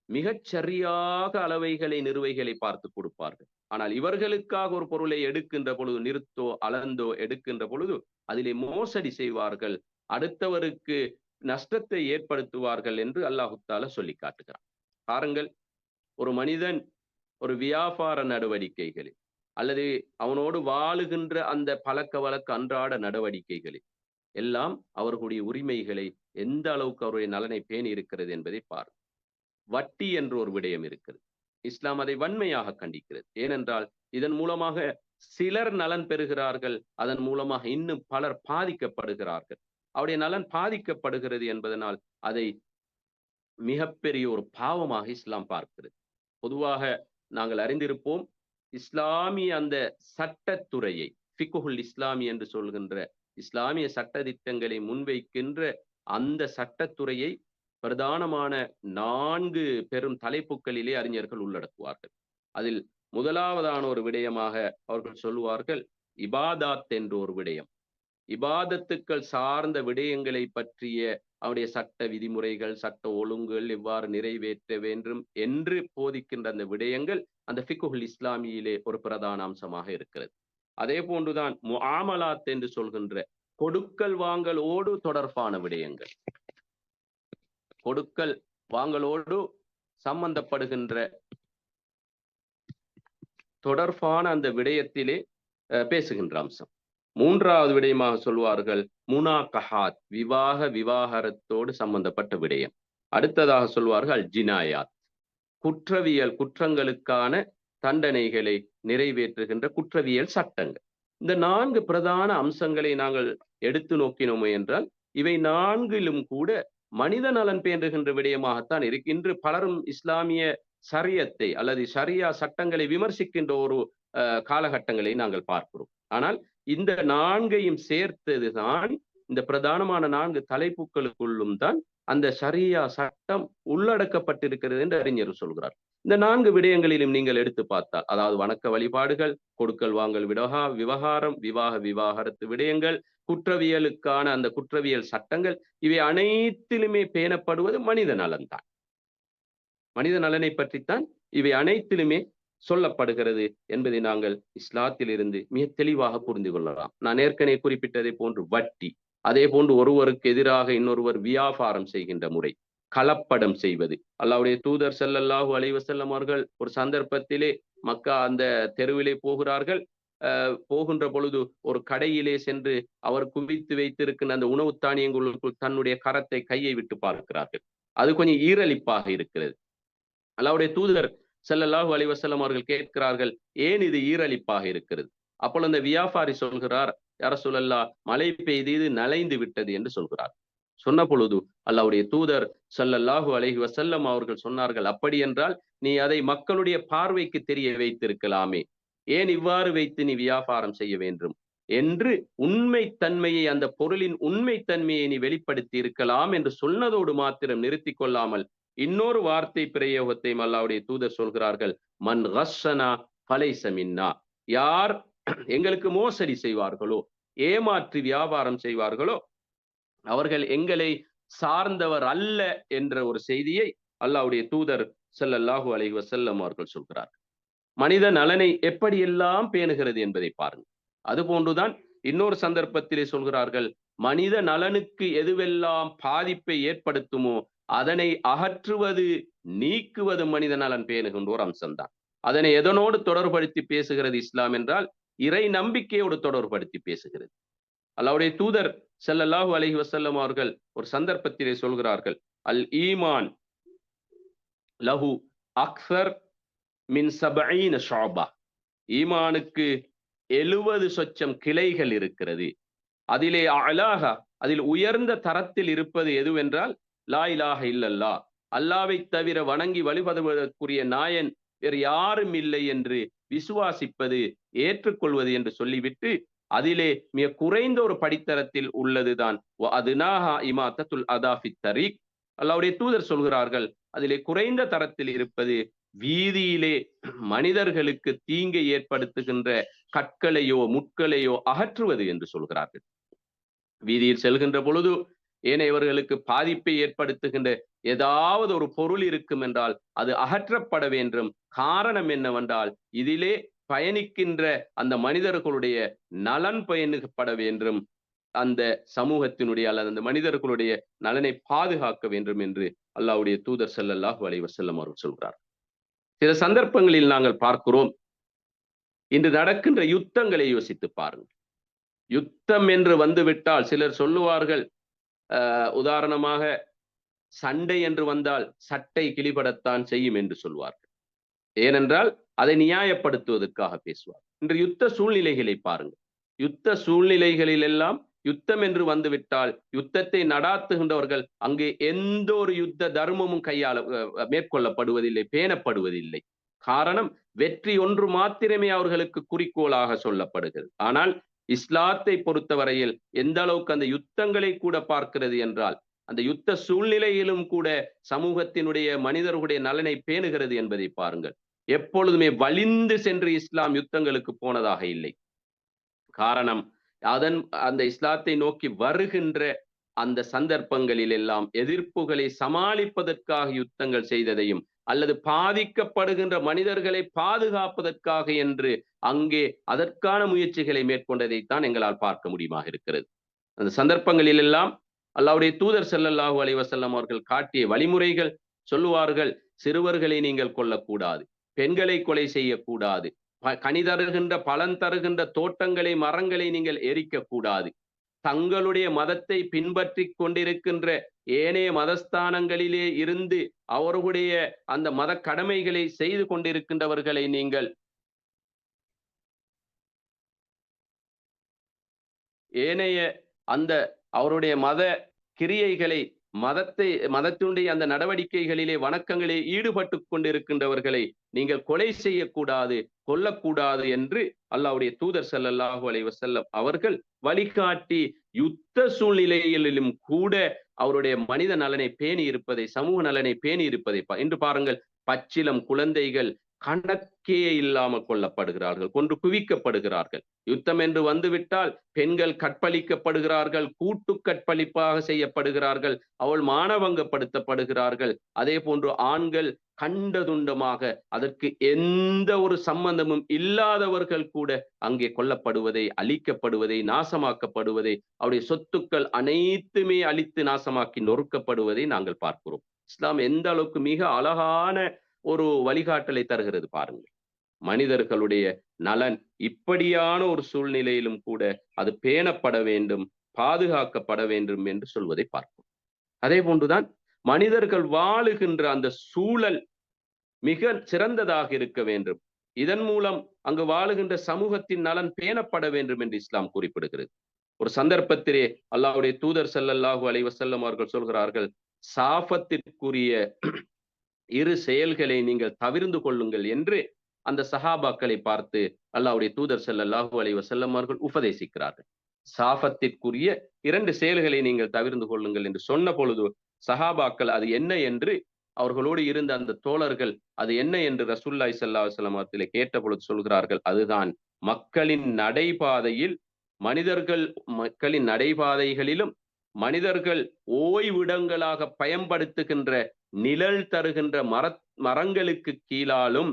மிகச் சரியாக அளவைகளை நிறுவைகளை பார்த்து கொடுப்பார்கள். ஆனால் இவர்களுக்காக ஒரு பொருளை எடுக்கின்ற பொழுது, நிறுத்தோ அளந்தோ எடுக்கின்ற பொழுது அதிலே மோசடி செய்வார்கள், அடுத்தவருக்கு நஷ்டத்தை ஏற்படுத்துவார்கள் என்று அல்லாஹு தஆலா சொல்லி காட்டுகிறார். பாருங்கள், ஒரு மனிதன் ஒரு வியாபார நடவடிக்கைகளில் அல்லது அவனோடு வாழுகின்ற அந்த பழக்க வழக்க அன்றாட நடவடிக்கைகளில் எல்லாம் அவர்களுடைய உரிமைகளை எந்த அளவுக்கு அவருடைய நலனை பேணி இருக்கிறது என்பதை பாருங்கள். வட்டி என்ற ஒரு விடயம் இருக்கிறது. இஸ்லாம் அதை வன்மையாக கண்டிக்கிறது. ஏனென்றால் இதன் மூலமாக சிலர் நலன் பெறுகிறார்கள், அதன் மூலமாக இன்னும் பலர் பாதிக்கப்படுகிறார்கள். அவருடைய நலன் பாதிக்கப்படுகிறது என்பதனால் அதை மிகப்பெரிய ஒரு பாவமாக இஸ்லாம் பார்க்கிறது. பொதுவாக நாங்கள் அறிந்திருப்போம், இஸ்லாமிய அந்த சட்டத்துறையை, ஃபிக்ஹுல் இஸ்லாமி என்று சொல்கின்ற இஸ்லாமிய சட்ட திட்டங்களை முன்வைக்கின்ற அந்த சட்டத்துறையை பிரதானமான 4 பெரும் தலைப்புகளிலே அறிஞர்கள் உள்ளடக்குவார்கள். அதில் முதலாவதான ஒரு விடயமாக அவர்கள் சொல்லுவார்கள், இபாதாத் என்ற ஒரு விடயம். இபாதத்துக்கள் சார்ந்த விடயங்களை பற்றிய அவருடைய சட்ட விதிமுறைகள், சட்ட ஒழுங்குகள் எவ்வாறு நிறைவேற்ற வேண்டும் என்று போதிக்கின்ற அந்த விடயங்கள் அந்த ஃபிக்ஹுல் இஸ்லாமியிலே ஒரு பிரதான அம்சமாக இருக்கிறது. அதே போன்றுதான் முஆமலாத் என்று சொல்கின்ற கொடுக்கல் வாங்கலோடு தொடர்பான விடயங்கள், கொடுக்கல் வாங்கலோடு சம்பந்தப்படுகின்ற தொடர்பான அந்த விடயத்திலே பேசுகின்ற அம்சம். மூன்றாவது விடயமாக சொல்வார்கள் முனாகஹாத், விவாகரத்தோடு சம்பந்தப்பட்ட விடயம். அடுத்ததாக சொல்வார்கள் ஜினாயாத், குற்றங்களுக்கான தண்டனைகளை நிறைவேற்றுகின்ற குற்றவியல் சட்டங்கள். இந்த 4 பிரதான அம்சங்களை நாங்கள் எடுத்து நோக்கினோம் என்றால் இவை 4லும் கூட மனித நலன் பேணுகின்ற விடயமாகத்தான் இன்று பலரும் இஸ்லாமிய ஷரியத்தை அல்லது ஷரியா சட்டங்களை விமர்சிக்கின்ற ஒரு காலகட்டங்களை நாங்கள் பார்க்கிறோம். ஆனால் இந்த 4ஐயும் சேர்த்ததுதான் இந்த பிரதானமான 4 தலைப்புகளுக்குள்ளும் தான் அந்த ஷரியா சட்டம் உள்ளடக்கப்பட்டிருக்கிறது என்று அறிஞர் சொல்கிறார். இந்த 4 விடயங்களிலும் நீங்கள் எடுத்து பார்த்தால், அதாவது வணக்க வழிபாடுகள், கொடுக்கல் வாங்கல், விவகாரம், விவாகரத்து விடயங்கள், குற்றவியலுக்கான அந்த குற்றவியல் சட்டங்கள், இவை அனைத்திலுமே பேணப்படுவது மனித நலன்தான். மனித நலனை பற்றித்தான் இவை அனைத்திலுமே சொல்லப்படுகிறது என்பதை நாங்கள் இஸ்லாத்திலிருந்து மிக தெளிவாக புரிந்து கொள்ளலாம். நான் ஏற்கனவே குறிப்பிட்டதை போன்று வட்டி, அதே போன்று ஒருவருக்கு எதிராக இன்னொருவர் வியாபாரம் செய்கின்ற முறை, கலப்படம் செய்வது. அல்லாஹ்வுடைய தூதர் ஸல்லல்லாஹு அலைஹி வஸல்லம் அவர்கள் ஒரு சந்தர்ப்பத்திலே மக்கா அந்த தெருவிலே போகிறார்கள். போகின்ற பொழுது ஒரு கடையிலே சென்று அவர் குவித்து வைத்திருக்கின்ற அந்த உணவு தானியங்களுக்குள் தன்னுடைய கையை விட்டு பார்க்கிறார்கள். அது கொஞ்சம் ஈரலிப்பாக இருக்கிறது. அல்லாஹ்வுடைய தூதர் ஸல்லல்லாஹு அலைஹி வஸல்லம் அவர்கள் கேட்கிறார்கள், ஏன் இது ஈரலிப்பாக இருக்கிறது? அப்பொழுது அந்த வியாபாரி சொல்கிறார், யா ரசூலல்லாஹ், மழை பெய்து நனைந்து விட்டது என்று சொல்கிறார். சொன்ன பொழுது அல்லாஹ்வுடைய தூதர் ஸல்லல்லாஹு அலைஹி வஸல்லம் அவர்கள் சொன்னார்கள், அப்படி என்றால் நீ அதை மக்களுடைய பார்வைக்கு தெரிய வைத்திருக்கலாமே, ஏன் இவ்வாறு வைத்து நீ வியாபாரம் செய்ய வேண்டும் என்று உண்மைத்தன்மையை, அந்த பொருளின் உண்மைத்தன்மையை நீ வெளிப்படுத்தி இருக்கலாம் என்று சொன்னதோடு மாத்திரம் நிறுத்தி கொள்ளாமல் இன்னொரு வார்த்தை பிரயோகத்தையும் அல்லாஹ்வுடைய தூதர் சொல்கிறார்கள், மன் கஸ்ஸனா ஃபலைஸ மின்னா, யார் எங்களுக்கு மோசடி செய்வார்களோ, ஏமாற்றி வியாபாரம் செய்வார்களோ அவர்கள் எங்களை சார்ந்தவர் அல்ல என்ற ஒரு செய்தியை அல்லாஹ்வுடைய தூதர் ஸல்லல்லாஹு அலைஹி வஸல்லம் அவர்கள் சொல்கிறார். மனித நலனை எப்படியெல்லாம் பேணுகிறது என்பதை பாருங்கள். அதுபோன்றுதான் இன்னொரு சந்தர்ப்பத்திலே சொல்கிறார்கள், மனித நலனுக்கு எதுவெல்லாம் பாதிப்பை ஏற்படுத்துமோ அதனை அகற்றுவது, நீக்குவது மனித நலன் பேணுகின்ற ஒரு அம்சம்தான். அதனை எதனோடு தொடர்படுத்தி பேசுகிறது இஸ்லாம் என்றால் இறை நம்பிக்கையோடு தொடர்படுத்தி பேசுகிறது. அல்லாஹ்வுடைய தூதர் ஸல்லல்லாஹு அலைஹி வஸல்லம் அவர்கள் ஒரு சந்தர்ப்பத்திலே சொல்கிறார்கள், அல் ஈமான் லஹு அக்ஸர் மின் 70 ஷுஅபா. ஈமானுக்கு 70 சொச்சம் கிளைகள் இருக்கிறது. அதிலே அலாஹா, அதில் உயர்ந்த தரத்தில் இருப்பது எதுவென்றால் லா இலாஹ இல்லல்லாஹ், அல்லாஹ்வை தவிர வணங்கி வழிபடுவதற்குரிய நாயன் வேறு யாரும் இல்லை என்று விசுவாசிப்பது, ஏற்றுக்கொள்வது என்று சொல்லிவிட்டு அதிலே மிக குறைந்த ஒரு படித்தரத்தில் உள்ளதுதான் அதுனாஹா இமாத்தத்துல் அதா ஃபித் தரீக். அல்லாஹ்வுடைய தூதர் சொல்கிறார்கள், அதிலே குறைந்த தரத்தில் இருப்பது வீதியிலே மனிதர்களுக்கு தீங்கை ஏற்படுத்துகின்ற கற்களையோ முட்களையோ அகற்றுவது என்று சொல்கிறார்கள். வீதியில் செல்கின்ற பொழுது ஏனையவர்களுக்கு பாதிப்பை ஏற்படுத்துகின்ற ஏதாவது ஒரு பொருள் இருக்கும் என்றால் அது அகற்றப்பட வேண்டும். காரணம் என்னவென்றால் இதிலே பயணிக்கின்ற அந்த மனிதர்களுடைய நலன் பயணிக்கப்பட வேண்டும், அந்த சமூகத்தினுடைய அல்லது அந்த மனிதர்களுடைய நலனை பாதுகாக்க வேண்டும் என்று அல்லாஹ்வுடைய தூதர் ஸல்லல்லாஹு அலைஹி வஸல்லம் அவர்கள் சொல்கிறார். சில சந்தர்ப்பங்களில் நாங்கள் பார்க்கிறோம், இன்று நடக்கின்ற யுத்தங்களை யோசித்து பாருங்கள். யுத்தம் என்று வந்துவிட்டால் சிலர் சொல்லுவார்கள், உதாரணமாக சண்டை என்று வந்தால் சட்டை கிழிபடத்தான் செய்யும் என்று சொல்வார்கள். ஏனென்றால் அதை நியாயப்படுத்துவதற்காக பேசுவார். இன்று யுத்த சூழ்நிலைகளை பாருங்கள். யுத்த சூழ்நிலைகளில் எல்லாம் யுத்தம் என்று வந்துவிட்டால் யுத்தத்தை நடாத்துகின்றவர்கள் அங்கே எந்த ஒரு யுத்த தர்மமும் மேற்கொள்ளப்படுவதில்லை, பேணப்படுவதில்லை. காரணம், வெற்றி ஒன்று மாத்திரமே அவர்களுக்கு குறிக்கோளாக சொல்லப்படுகிறது. ஆனால் இஸ்லாத்தை பொறுத்தவரையில் எந்த அளவுக்கு அந்த யுத்தங்களை கூட பார்க்கிறது என்றால் அந்த யுத்த சூழ்நிலையிலும் கூட சமூகத்தினுடைய மனிதர்களுடைய நலனை பேணுகிறது என்பதை பாருங்கள். எப்பொழுதுமே வலிந்து சென்று இஸ்லாம் யுத்தங்களுக்கு போனதாக இல்லை. காரணம், அந்த இஸ்லாத்தை நோக்கி வருகின்ற அந்த சந்தர்ப்பங்களில் எல்லாம் எதிர்ப்புகளை சமாளிப்பதற்காக யுத்தங்கள் செய்ததையும் அல்லது பாதிக்கப்படுகின்ற மனிதர்களை பாதுகாப்பதற்காக என்று அங்கே அதற்கான முயற்சிகளை மேற்கொண்டதைத்தான் எங்களால் பார்க்க முடியுமாக இருக்கிறது. அந்த சந்தர்ப்பங்களில் எல்லாம் அல்லாஹ்வுடைய தூதர் ஸல்லல்லாஹு அலைஹி வஸல்லம் அவர்கள் காட்டிய வழிமுறைகள் சொல்லுவார்கள், சிறுவர்களை நீங்கள் கொல்லக்கூடாது, பெண்களை கொலை செய்யக்கூடாது, கனி தருகின்ற பலன் தருகின்ற தோட்டங்களை மரங்களை நீங்கள் எரிக்க கூடாது, தங்களுடைய மதத்தை பின்பற்றி கொண்டிருக்கின்ற ஏனைய மதஸ்தானங்களிலே இருந்து அவர்களுடைய அந்த மத கடமைகளை செய்து கொண்டிருக்கின்றவர்களை நீங்கள் ஏனைய அந்த அவருடைய மத கிரியைகளை மதத்தினுடைய அந்த நடவடிக்கைகளிலே வணக்கங்களே ஈடுபட்டு கொண்டிருக்கின்றவர்களை நீங்கள் கொலை செய்யக்கூடாது, கொல்லக்கூடாது என்று அல்லாஹ்வுடைய தூதர் ஸல்லல்லாஹு அலைஹி வஸல்லம் அவர்கள் வழிகாட்டி யுத்த சூழ்நிலையிலும் கூட அவருடைய மனித நலனை பேணி இருப்பதை, சமூக நலனை பேணி இருப்பதை இன்று பாருங்கள். பச்சிலம் குழந்தைகள் கணக்கே இல்லாமல் கொல்லப்படுகிறார்கள், கொன்று குவிக்கப்படுகிறார்கள். யுத்தம் என்று வந்துவிட்டால் பெண்கள் கற்பழிக்கப்படுகிறார்கள், கூட்டு கற்பழிப்பாக செய்யப்படுகிறார்கள், அவள் மானவங்கப்படுத்தப்படுகிறார்கள். அதே போன்று ஆண்கள் கண்டதுண்டமாக அதற்கு எந்த ஒரு சம்பந்தமும் இல்லாதவர்கள் கூட அங்கே கொல்லப்படுவதை, அழிக்கப்படுவதை, நாசமாக்கப்படுவதை, அவருடைய சொத்துக்கள் அனைத்துமே அழித்து நாசமாக்கி நொறுக்கப்படுவதை நாங்கள் பார்க்கிறோம். இஸ்லாம் எந்த அளவுக்கு மிக அழகான ஒரு வழிகாட்டலை தருகிறது பாருங்கள். மனிதர்களுடைய நலன் இப்படியான ஒரு சூழ்நிலையிலும் கூட அது பேணப்பட வேண்டும், பாதுகாக்கப்பட வேண்டும் என்று சொல்வதை பார்ப்போம். அதே போன்றுதான் மனிதர்கள் வாழுகின்ற அந்த சூழல் மிக சிறந்ததாக இருக்க வேண்டும். இதன் மூலம் அங்கு வாழுகின்ற சமூகத்தின் நலன் பேணப்பட வேண்டும் என்று இஸ்லாம் குறிப்பிடுகிறது. ஒரு சந்தர்ப்பத்திலே அல்லாஹ்வுடைய தூதர் ஸல்லல்லாஹு அலைஹி வஸல்லம் அவர்கள் சொல்கிறார்கள், சாஃபத்திற்குரிய இரு செயல்களை நீங்கள் தவிர்ந்து கொள்ளுங்கள் என்று அந்த சஹாபாக்களை பார்த்து அல்லாஹ்வுடைய தூதர் ஸல்லல்லாஹு அலைஹி வஸல்லம் அவர்கள் உபதேசிக்கிறார்கள். சாஃபத்திற்குரிய 2 செயல்களை நீங்கள் தவிர்ந்து கொள்ளுங்கள் என்று சொன்ன பொழுது சஹாபாக்கள் அது என்ன என்று அவர்களோடு இருந்த அந்த தோழர்கள் அது என்ன என்று ரசூலுல்லாஹி ஸல்லல்லாஹு அலைஹி வஸல்லம் அவர்களை கேட்ட பொழுது சொல்கிறார்கள், அதுதான் மக்களின் நடைபாதையில் மக்களின் நடைபாதைகளிலும் மனிதர்கள் ஓய்விடங்களாக பயன்படுத்துகின்ற நிழல் தருகின்ற மரங்களுக்கு கீழாலும்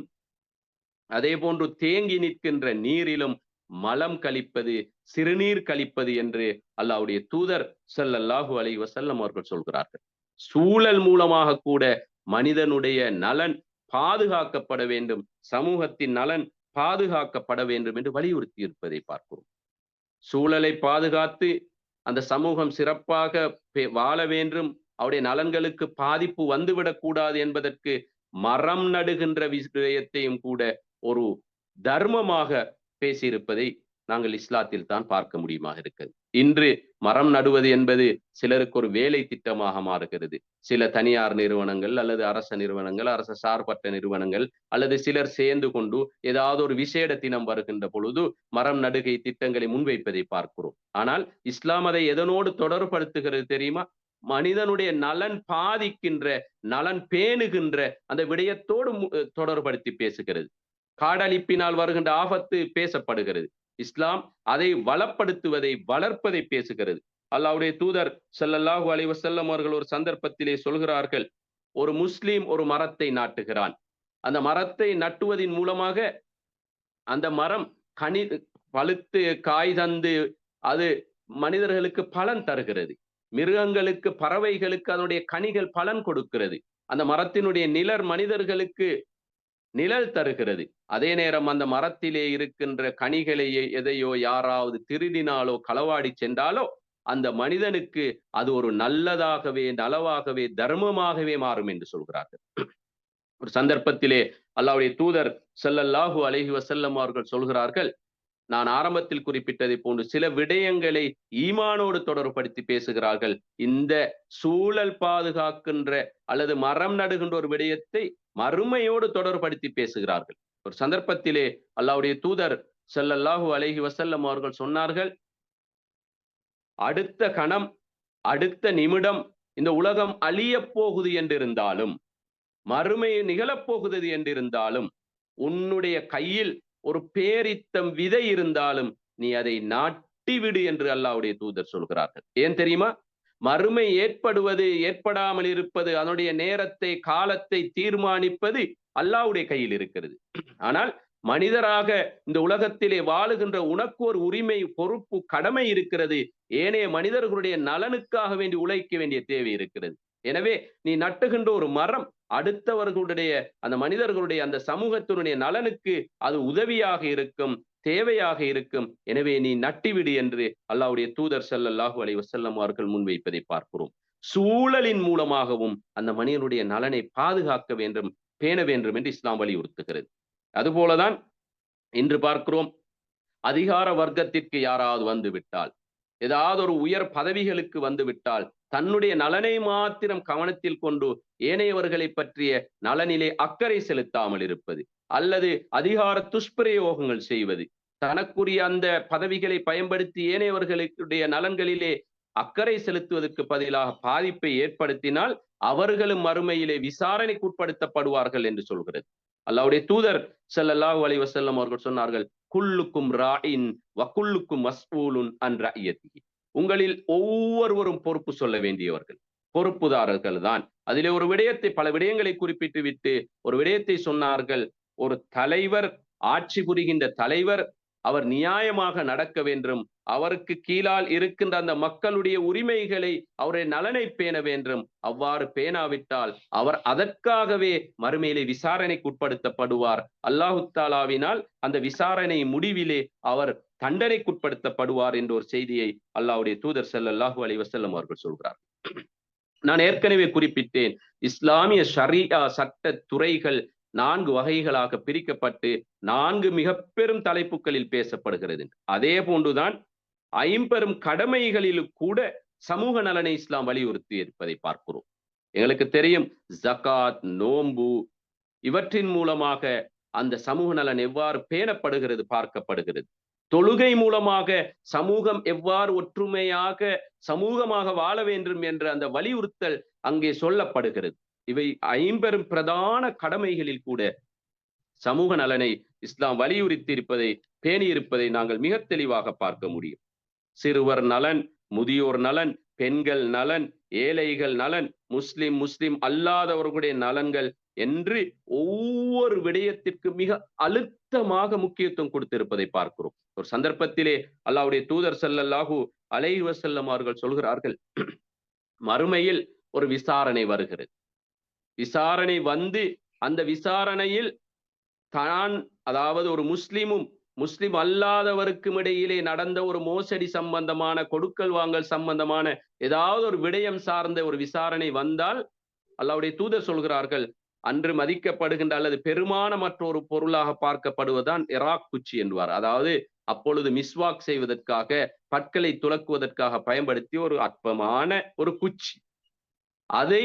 அதே போன்று தேங்கி நிற்கின்ற நீரிலும் மலம் கழிப்பது, சிறுநீர் கழிப்பது என்று அல்லாஹ்வுடைய தூதர் ஸல்லல்லாஹு அலைஹி வஸல்லம் அவர்கள் சொல்கிறார்கள். சூழல் மூலமாக கூட மனிதனுடைய நலன் பாதுகாக்கப்பட வேண்டும், சமூகத்தின் நலன் பாதுகாக்கப்பட வேண்டும் என்று வலியுறுத்தி இருப்பதை பார்க்கிறோம். சூழலை பாதுகாத்து அந்த சமூகம் சிறப்பாக வாழ வேண்டும், அவருடைய நலன்களுக்கு பாதிப்பு வந்துவிடக் கூடாது என்பதற்கு மரம் நடுகின்ற விஷயத்தையும் கூட ஒரு தர்மமாக பேசியிருப்பதை நாங்கள் இஸ்லாத்தில் தான் பார்க்க முடியுமாக இருக்கிறது. இன்று மரம் நடுவது என்பது சிலருக்கு ஒரு வேலை திட்டமாக மாறுகிறது. சில தனியார் நிறுவனங்கள் அல்லது அரச நிறுவனங்கள், அரச சார்பற்ற நிறுவனங்கள் அல்லது சிலர் சேர்ந்து கொண்டு ஏதாவது ஒரு விசேட தினம் வருகின்ற பொழுது மரம் நடுகை திட்டங்களை முன்வைப்பதை பார்க்கிறோம். ஆனால் இஸ்லாம் அதை எதனோடு தொடர்படுத்துகிறது தெரியுமா? மனிதனுடைய நலன் பாதிக்கின்ற, நலன் பேணுகின்ற அந்த விடயத்தோடு தொடர்படுத்தி பேசுகிறது. காடழிப்பினால் வருகின்ற ஆபத்து பேசப்படுகிறது. இஸ்லாம் அதை வளப்படுத்துவதை, வளர்ப்பதை பேசுகிறது. அல்லாஹ்வுடைய தூதர் ஸல்லல்லாஹு அலைஹி வஸல்லம் அவர்கள் ஒரு சந்தர்ப்பத்திலே சொல்கிறார்கள், ஒரு முஸ்லிம் ஒரு மரத்தை நாட்டுகிறான். அந்த மரத்தை நட்டுவதின் மூலமாக அந்த மரம் பழுத்து காய் தந்து அது மனிதர்களுக்கு பலன் தருகிறது. மிருகங்களுக்கு, பறவைகளுக்கு அதனுடைய கனிகள் பலன் கொடுக்கிறது. அந்த மரத்தினுடைய நிழல் மனிதர்களுக்கு நிழல் தருகிறது. அதே நேரம் அந்த மரத்திலே இருக்கின்ற கனிகளை எதையோ யாராவது திருடினாலோ களவாடி சென்றாலோ அந்த மனிதனுக்கு அது ஒரு நல்லதாகவே, நலவாகவே, தர்மமாகவே மாறும் என்று சொல்கிறார்கள். ஒரு சந்தர்ப்பத்திலே அல்லாஹ்வுடைய தூதர் ஸல்லல்லாஹு அலைஹி வஸல்லம் அவர்கள் சொல்கிறார்கள், நான் ஆரம்பத்தில் குறிப்பிட்டதை போன்று சில விடயங்களை ஈமானோடு தொடர்படுத்தி பேசுகிறார்கள். இந்த சூழல் பாதுகாக்கின்ற அல்லது மரம் நடுகின்ற ஒரு விடயத்தை மறுமையோடு தொடர்படுத்தி பேசுகிறார்கள். ஒரு சந்தர்ப்பத்திலே அல்லாஹ்வுடைய தூதர் ஸல்லல்லாஹு அலைஹி வஸல்லம் அவர்கள் சொன்னார்கள், அடுத்த கணம், அடுத்த நிமிடம் இந்த உலகம் அழியப் போகுது என்றிருந்தாலும், மறுமை நிகழப்போகுது என்றிருந்தாலும், உன்னுடைய கையில் ஒரு பேரித்தம் விதை இருந்தாலும் நீ அதை நாட்டிவிடு என்று அல்லாஹ்வுடைய தூதர் சொல்கிறார்கள். ஏன் தெரியுமா? மறுமை ஏற்படுவது, ஏற்படாமல் இருப்பது, அதனுடைய நேரத்தை, காலத்தை தீர்மானிப்பது அல்லாஹ்வுடைய கையில் இருக்கிறது. ஆனால் மனிதராக இந்த உலகத்திலே வாழுகின்ற உனக்கு ஒரு உரிமை, பொறுப்பு, கடமை இருக்கிறது. ஏனைய மனிதர்களுடைய நலனுக்காக வேண்டி உழைக்க வேண்டிய தேவை இருக்கிறது. எனவே நீ நட்டுகின்ற ஒரு மரம் அடுத்தவர்களுடைய, அந்த மனிதர்களுடைய, அந்த சமூகத்தினுடைய நலனுக்கு அது உதவியாக இருக்கும், தேவையாக இருக்கும். எனவே நீ நட்டிவிடு என்று அல்லாஹ்வுடைய தூதர் ஸல்லல்லாஹு அலைஹி வஸல்லம் அவர்கள் முன்வைப்பதை பார்க்கிறோம். சூழலின் மூலமாகவும் அந்த மனிதனுடைய நலனை பாதுகாக்க வேண்டும், பேண வேண்டும் என்று இஸ்லாம் வலியுறுத்துகிறது. அதுபோலதான் இன்று பார்க்கிறோம், அதிகார வர்க்கத்திற்கு யாராவது வந்து விட்டால், ஏதாவது ஒரு உயர் பதவிகளுக்கு வந்து விட்டால், தன்னுடைய நலனை மாத்திரம் கவனத்தில் கொண்டு ஏனையவர்களை பற்றிய நலனிலே அக்கறை செலுத்தாமல் இருப்பது, அல்லது அதிகார துஷ்பிரயோகங்கள் செய்வது, தனக்குரிய அந்த பதவிகளை பயன்படுத்தி ஏனையவர்களுடைய நலன்களிலே அக்கறை செலுத்துவதற்கு பதிலாக பாதிப்பை ஏற்படுத்தினால் அவர்களும் மறுமையிலே விசாரணைக்குட்படுத்தப்படுவார்கள் என்று சொல்கிறது. அல்லாஹ்வுடைய தூதர் ஸல்லல்லாஹு அலைஹி வஸல்லம் அவர்கள் சொன்னார்கள், குல்லுக்கும் ராஇன் வ குல்லுக்கும் மஸ்ஊலுன் அன் ரஅய்யத்திஹி. உங்களில் ஒவ்வொருவரும் பொறுப்பு சொல்ல வேண்டியவர்கள், பொறுப்புதாரர்கள் தான். அதிலே ஒரு விடயத்தை, பல விடயங்களை குறிப்பிட்டு விட்டு ஒரு விடயத்தை சொன்னார்கள். ஒரு தலைவர், ஆட்சி புரிகின்ற தலைவர், அவர் நியாயமாக நடக்க வேண்டும், அவருக்கு கீழால் இருக்கின்ற அந்த மக்களுடைய உரிமைகளை, அவருடைய நலனை பேண வேண்டும். அவ்வாறு பேணாவிட்டால் அவர் அதற்காகவே மறுமையிலே விசாரணைக்கு உட்படுத்தப்படுவார். அல்லாஹு தஆலாவினால் அந்த விசாரணை முடிவிலே அவர் தண்டனைக்குட்படுத்தப்படுவார் என்ற ஒரு செய்தியை அல்லாஹ்வுடைய தூதர் ஸல்லல்லாஹு அலைஹி வஸல்லம் அவர்கள் சொல்கிறார். நான் ஏற்கனவே குறிப்பிட்டேன், இஸ்லாமிய ஷரீஆ சட்ட துறைகள் 4 வகைகளாக பிரிக்கப்பட்டு 4 மிக பெரும் தலைப்புகளில் பேசப்படுகிறது. அதே போன்றுதான் 50 கடமைகளில் கூட சமூக நலனை இஸ்லாம் வலியுறுத்தி இருப்பதை பார்க்கிறோம். எங்களுக்கு தெரியும், ஜகாத், நோன்பு, இவற்றின் மூலமாக அந்த சமூக நலன் எவ்வாறு பேணப்படுகிறது, பார்க்கப்படுகிறது. தொழுகை மூலமாக சமூகம் எவ்வாறு ஒற்றுமையாக சமூகமாக வாழ வேண்டும் என்ற அந்த வலியுறுத்தல் அங்கே சொல்லப்படுகிறது. இவை 50 பிரதான கடமைகளில் கூட சமூக நலனை இஸ்லாம் வலியுறுத்தி இருப்பதை, பேணி இருப்பதை நாங்கள் மிக தெளிவாக பார்க்க முடியும். சிறுவர் நலன், முதியோர் நலன், பெண்கள் நலன், ஏழைகள் நலன், முஸ்லிம் அல்லாதவர்களுடைய நலன்கள் என்று ஒவ்வொரு விடயத்திற்கு மிக அழுத்தமாக முக்கியத்துவம் கொடுத்திருப்பதை பார்க்கிறோம். ஒரு சந்தர்ப்பத்திலே அல்லாஹ்வுடைய தூதர் ஸல்லல்லாஹு அலைஹி வஸல்லம் அவர்கள் சொல்கிறார்கள், மறுமையில் ஒரு விசாரணை வருகிறது. விசாரணை வந்து அந்த விசாரணையில் தான், அதாவது ஒரு முஸ்லிம் அல்லாதவருக்கும் இடையிலே நடந்த ஒரு மோசடி சம்பந்தமான, கொடுக்கல் வாங்கல் சம்பந்தமான ஏதாவது ஒரு விடயம் சார்ந்த ஒரு விசாரணை வந்தால் அல்லாஹ்வுடைய தூதர் சொல்கிறார்கள், அன்று மதிக்கப்படுகின்ற அல்லது பெருமானமற்ற ஒரு பொருளாக பார்க்கப்படுவதுதான் இராக் குச்சி என்பார். அதாவது அப்பொழுது மிஸ்வாக் செய்வதற்காக, பற்களை துலக்குவதற்காக பயன்படுத்திய ஒரு அற்பமான ஒரு குச்சி. அதை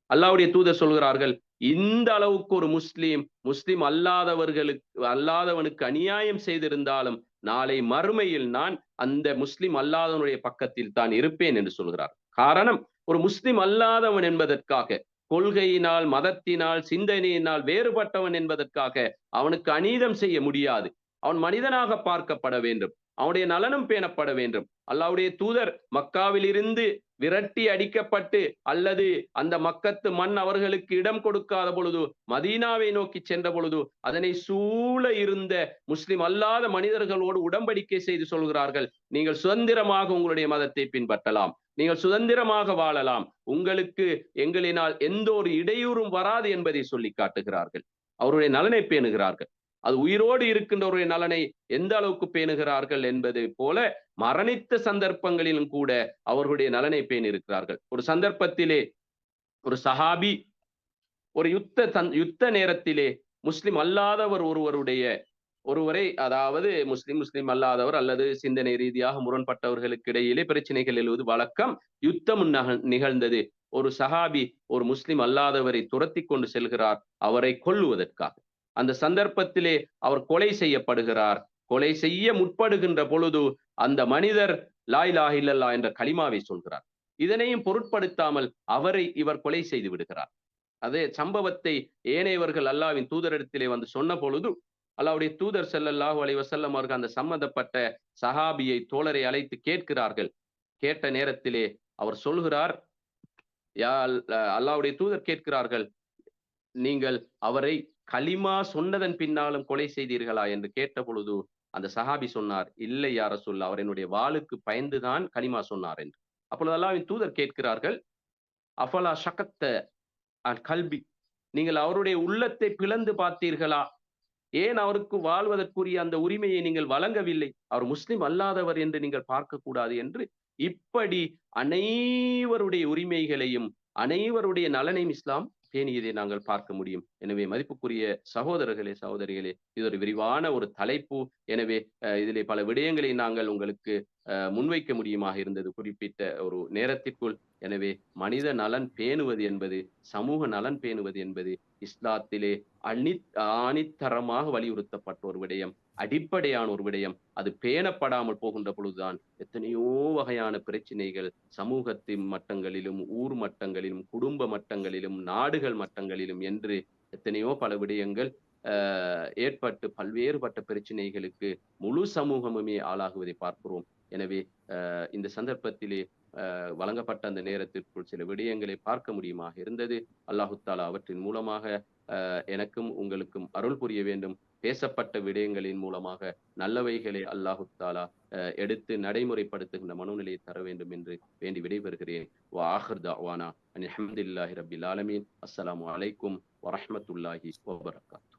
அல்லாஹ்வுடைய தூதர் சொல்கிறார்கள், இந்த அளவுக்கு ஒரு முஸ்லிம் அல்லாதவனுக்கு அநியாயம் செய்திருந்தாலும் நாளை மறுமையில் நான் அந்த முஸ்லிம் அல்லாதவனுடைய பக்கத்தில் தான் இருப்பேன் என்று சொல்கிறார். காரணம், ஒரு முஸ்லிம் அல்லாதவன் என்பதற்காக, கொள்கையினால், மதத்தினால், சிந்தனையினால் வேறுபட்டவன் என்பதற்காக அவனுக்கு அநீதம் செய்ய முடியாது. அவன் மனிதனாக பார்க்கப்பட வேண்டும், அவனுடைய நலனும் பேணப்பட வேண்டும். அல்லாஹ்வுடைய தூதர் மக்காவில் இருந்து விரட்டி அடிக்கப்பட்டு அல்லது அந்த மக்கத்து மண் அவர்களுக்கு இடம் கொடுக்காத பொழுது மதீனாவை நோக்கி சென்ற பொழுது அதனை சூழ இருந்த முஸ்லிம் அல்லாத மனிதர்களோடு உடன்படிக்கை செய்து சொல்கிறார்கள், நீங்கள் சுதந்திரமாக உங்களுடைய மதத்தை பின்பற்றலாம், நீங்கள் சுதந்திரமாக வாழலாம், உங்களுக்கு எங்களினால் எந்த ஒரு இடையூறும் வராது என்பதை சொல்லி காட்டுகிறார்கள். அவருடைய நலனை பேணுகிறார்கள். அது உயிரோடு இருக்கின்றவருடைய நலனை எந்த அளவுக்கு பேணுகிறார்கள் என்பது போல மரணித்த சந்தர்ப்பங்களிலும் கூட அவர்களுடைய நலனை பேணியிருக்கிறார்கள். ஒரு சந்தர்ப்பத்திலே ஒரு சஹாபி ஒரு யுத்த நேரத்திலே முஸ்லிம் அல்லாதவர் ஒருவரை, அதாவது முஸ்லிம் அல்லாதவர் அல்லது சிந்தனை ரீதியாக முரண்பட்டவர்களுக்கு இடையிலே பிரச்சனைகள் எழுவது வழக்கம். யுத்தம் நிகழ்ந்தது. ஒரு சஹாபி ஒரு முஸ்லிம் அல்லாதவரை துரத்தி கொண்டு செல்கிறார், அவரை கொல்லுவதற்காக. அந்த சந்தர்ப்பத்திலே அவர் கொலை செய்யப்படுகிறார். கொலை செய்ய முற்படுகின்ற பொழுது அந்த மனிதர் லா இலாஹ இல்லல்லாஹ் என்ற கலிமாவை சொல்கிறார். இதனையும் பொருட்படுத்தாமல் இவர் கொலை செய்து விடுகிறார். அதே சம்பவத்தை ஏனையவர்கள் அல்லாஹ்வின் தூதரிடத்திலே வந்து சொன்ன பொழுது அல்லாஹ்வுடைய தூதர் ஸல்லல்லாஹு அலைஹி வஸல்லம் அவர்கள் அந்த சம்பந்தப்பட்ட சஹாபியை, தோழரை அழைத்து கேட்கிறார்கள். கேட்ட நேரத்திலே அவர் சொல்கிறார், அல்லாஹ்வுடைய தூதர் கேட்கிறார்கள், நீங்கள் அவரை கலிமா சொன்னதன் பின்னாலும் கொலை செய்தீர்களா என்று கேட்ட பொழுது அந்த சஹாபி சொன்னார், இல்லை யா ரசூலல்லாஹ், அவர் என்னுடைய வாளுக்கு பயந்துதான் கலிமா சொன்னார் என்று. அப்பொழுது அல்லாஹ்வின் தூதர் கேட்கிறார்கள், அஃபலா ஷகத்த அல் கல்பி, நீங்கள் அவருடைய உள்ளத்தை பிளந்து பார்த்தீர்களா? ஏன் அவருக்கு வாழ்வதற்குரிய அந்த உரிமையை நீங்கள் வழங்கவில்லை? அவர் முஸ்லிம் அல்லாதவர் என்று நீங்கள் பார்க்க கூடாது என்று. இப்படி அனைவருடைய உரிமைகளையும் அனைவருடைய நலனையும் இஸ்லாம் பேணியதை நாங்கள் பார்க்க முடியும். எனவே மதிப்புக்குரிய சகோதரர்களே, சகோதரிகளே, இது ஒரு விரிவான ஒரு தலைப்பு. எனவே இதிலே பல விடயங்களை நாங்கள் உங்களுக்கு முன்வைக்க முடியுமாக இருந்தது குறிப்பிட்ட ஒரு நேரத்திற்குள். எனவே மனித நலன் பேணுவது என்பது, சமூக நலன் பேணுவது என்பது இஸ்லாத்திலே ஆணித்தரமாக வலியுறுத்தப்பட்ட ஒரு விடயம், அடிப்படையான ஒரு விடயம். அது பேணப்படாமல் போகின்ற பொழுதுதான் எத்தனையோ வகையான பிரச்சனைகள் சமூகத்தின் மட்டங்களிலும், ஊர் மட்டங்களிலும், குடும்ப மட்டங்களிலும், நாடுகள் மட்டங்களிலும் என்று எத்தனையோ பல விடயங்கள் ஏற்பட்டு பல்வேறுபட்ட பிரச்சனைகளுக்கு முழு சமூகமுமே ஆளாகுவதை பார்க்கிறோம். எனவே இந்த சந்தர்ப்பத்திலே வழங்கப்பட்ட அந்த நேரத்திற்குள் சில விடயங்களை பார்க்க முடியுமாக இருந்தது. அல்லாஹு தாலா அவற்றின் மூலமாக எனக்கும் உங்களுக்கும் அருள் புரிய வேண்டும். பேசப்பட்ட விடயங்களின் மூலமாக நல்லவைகளை அல்லாஹு தாலா எடுத்து நடைமுறைப்படுத்துகின்ற மனோநிலையை தர வேண்டும் என்று வேண்டி விடைபெறுகிறேன். வஆஹிர் தஅவானா அல்ஹம்துலில்லாஹி ரப்பில் ஆலமீன். அஸ்ஸலாமு அலைக்கும் வரஹ்மத்துல்லாஹி வபரகாத்துஹு.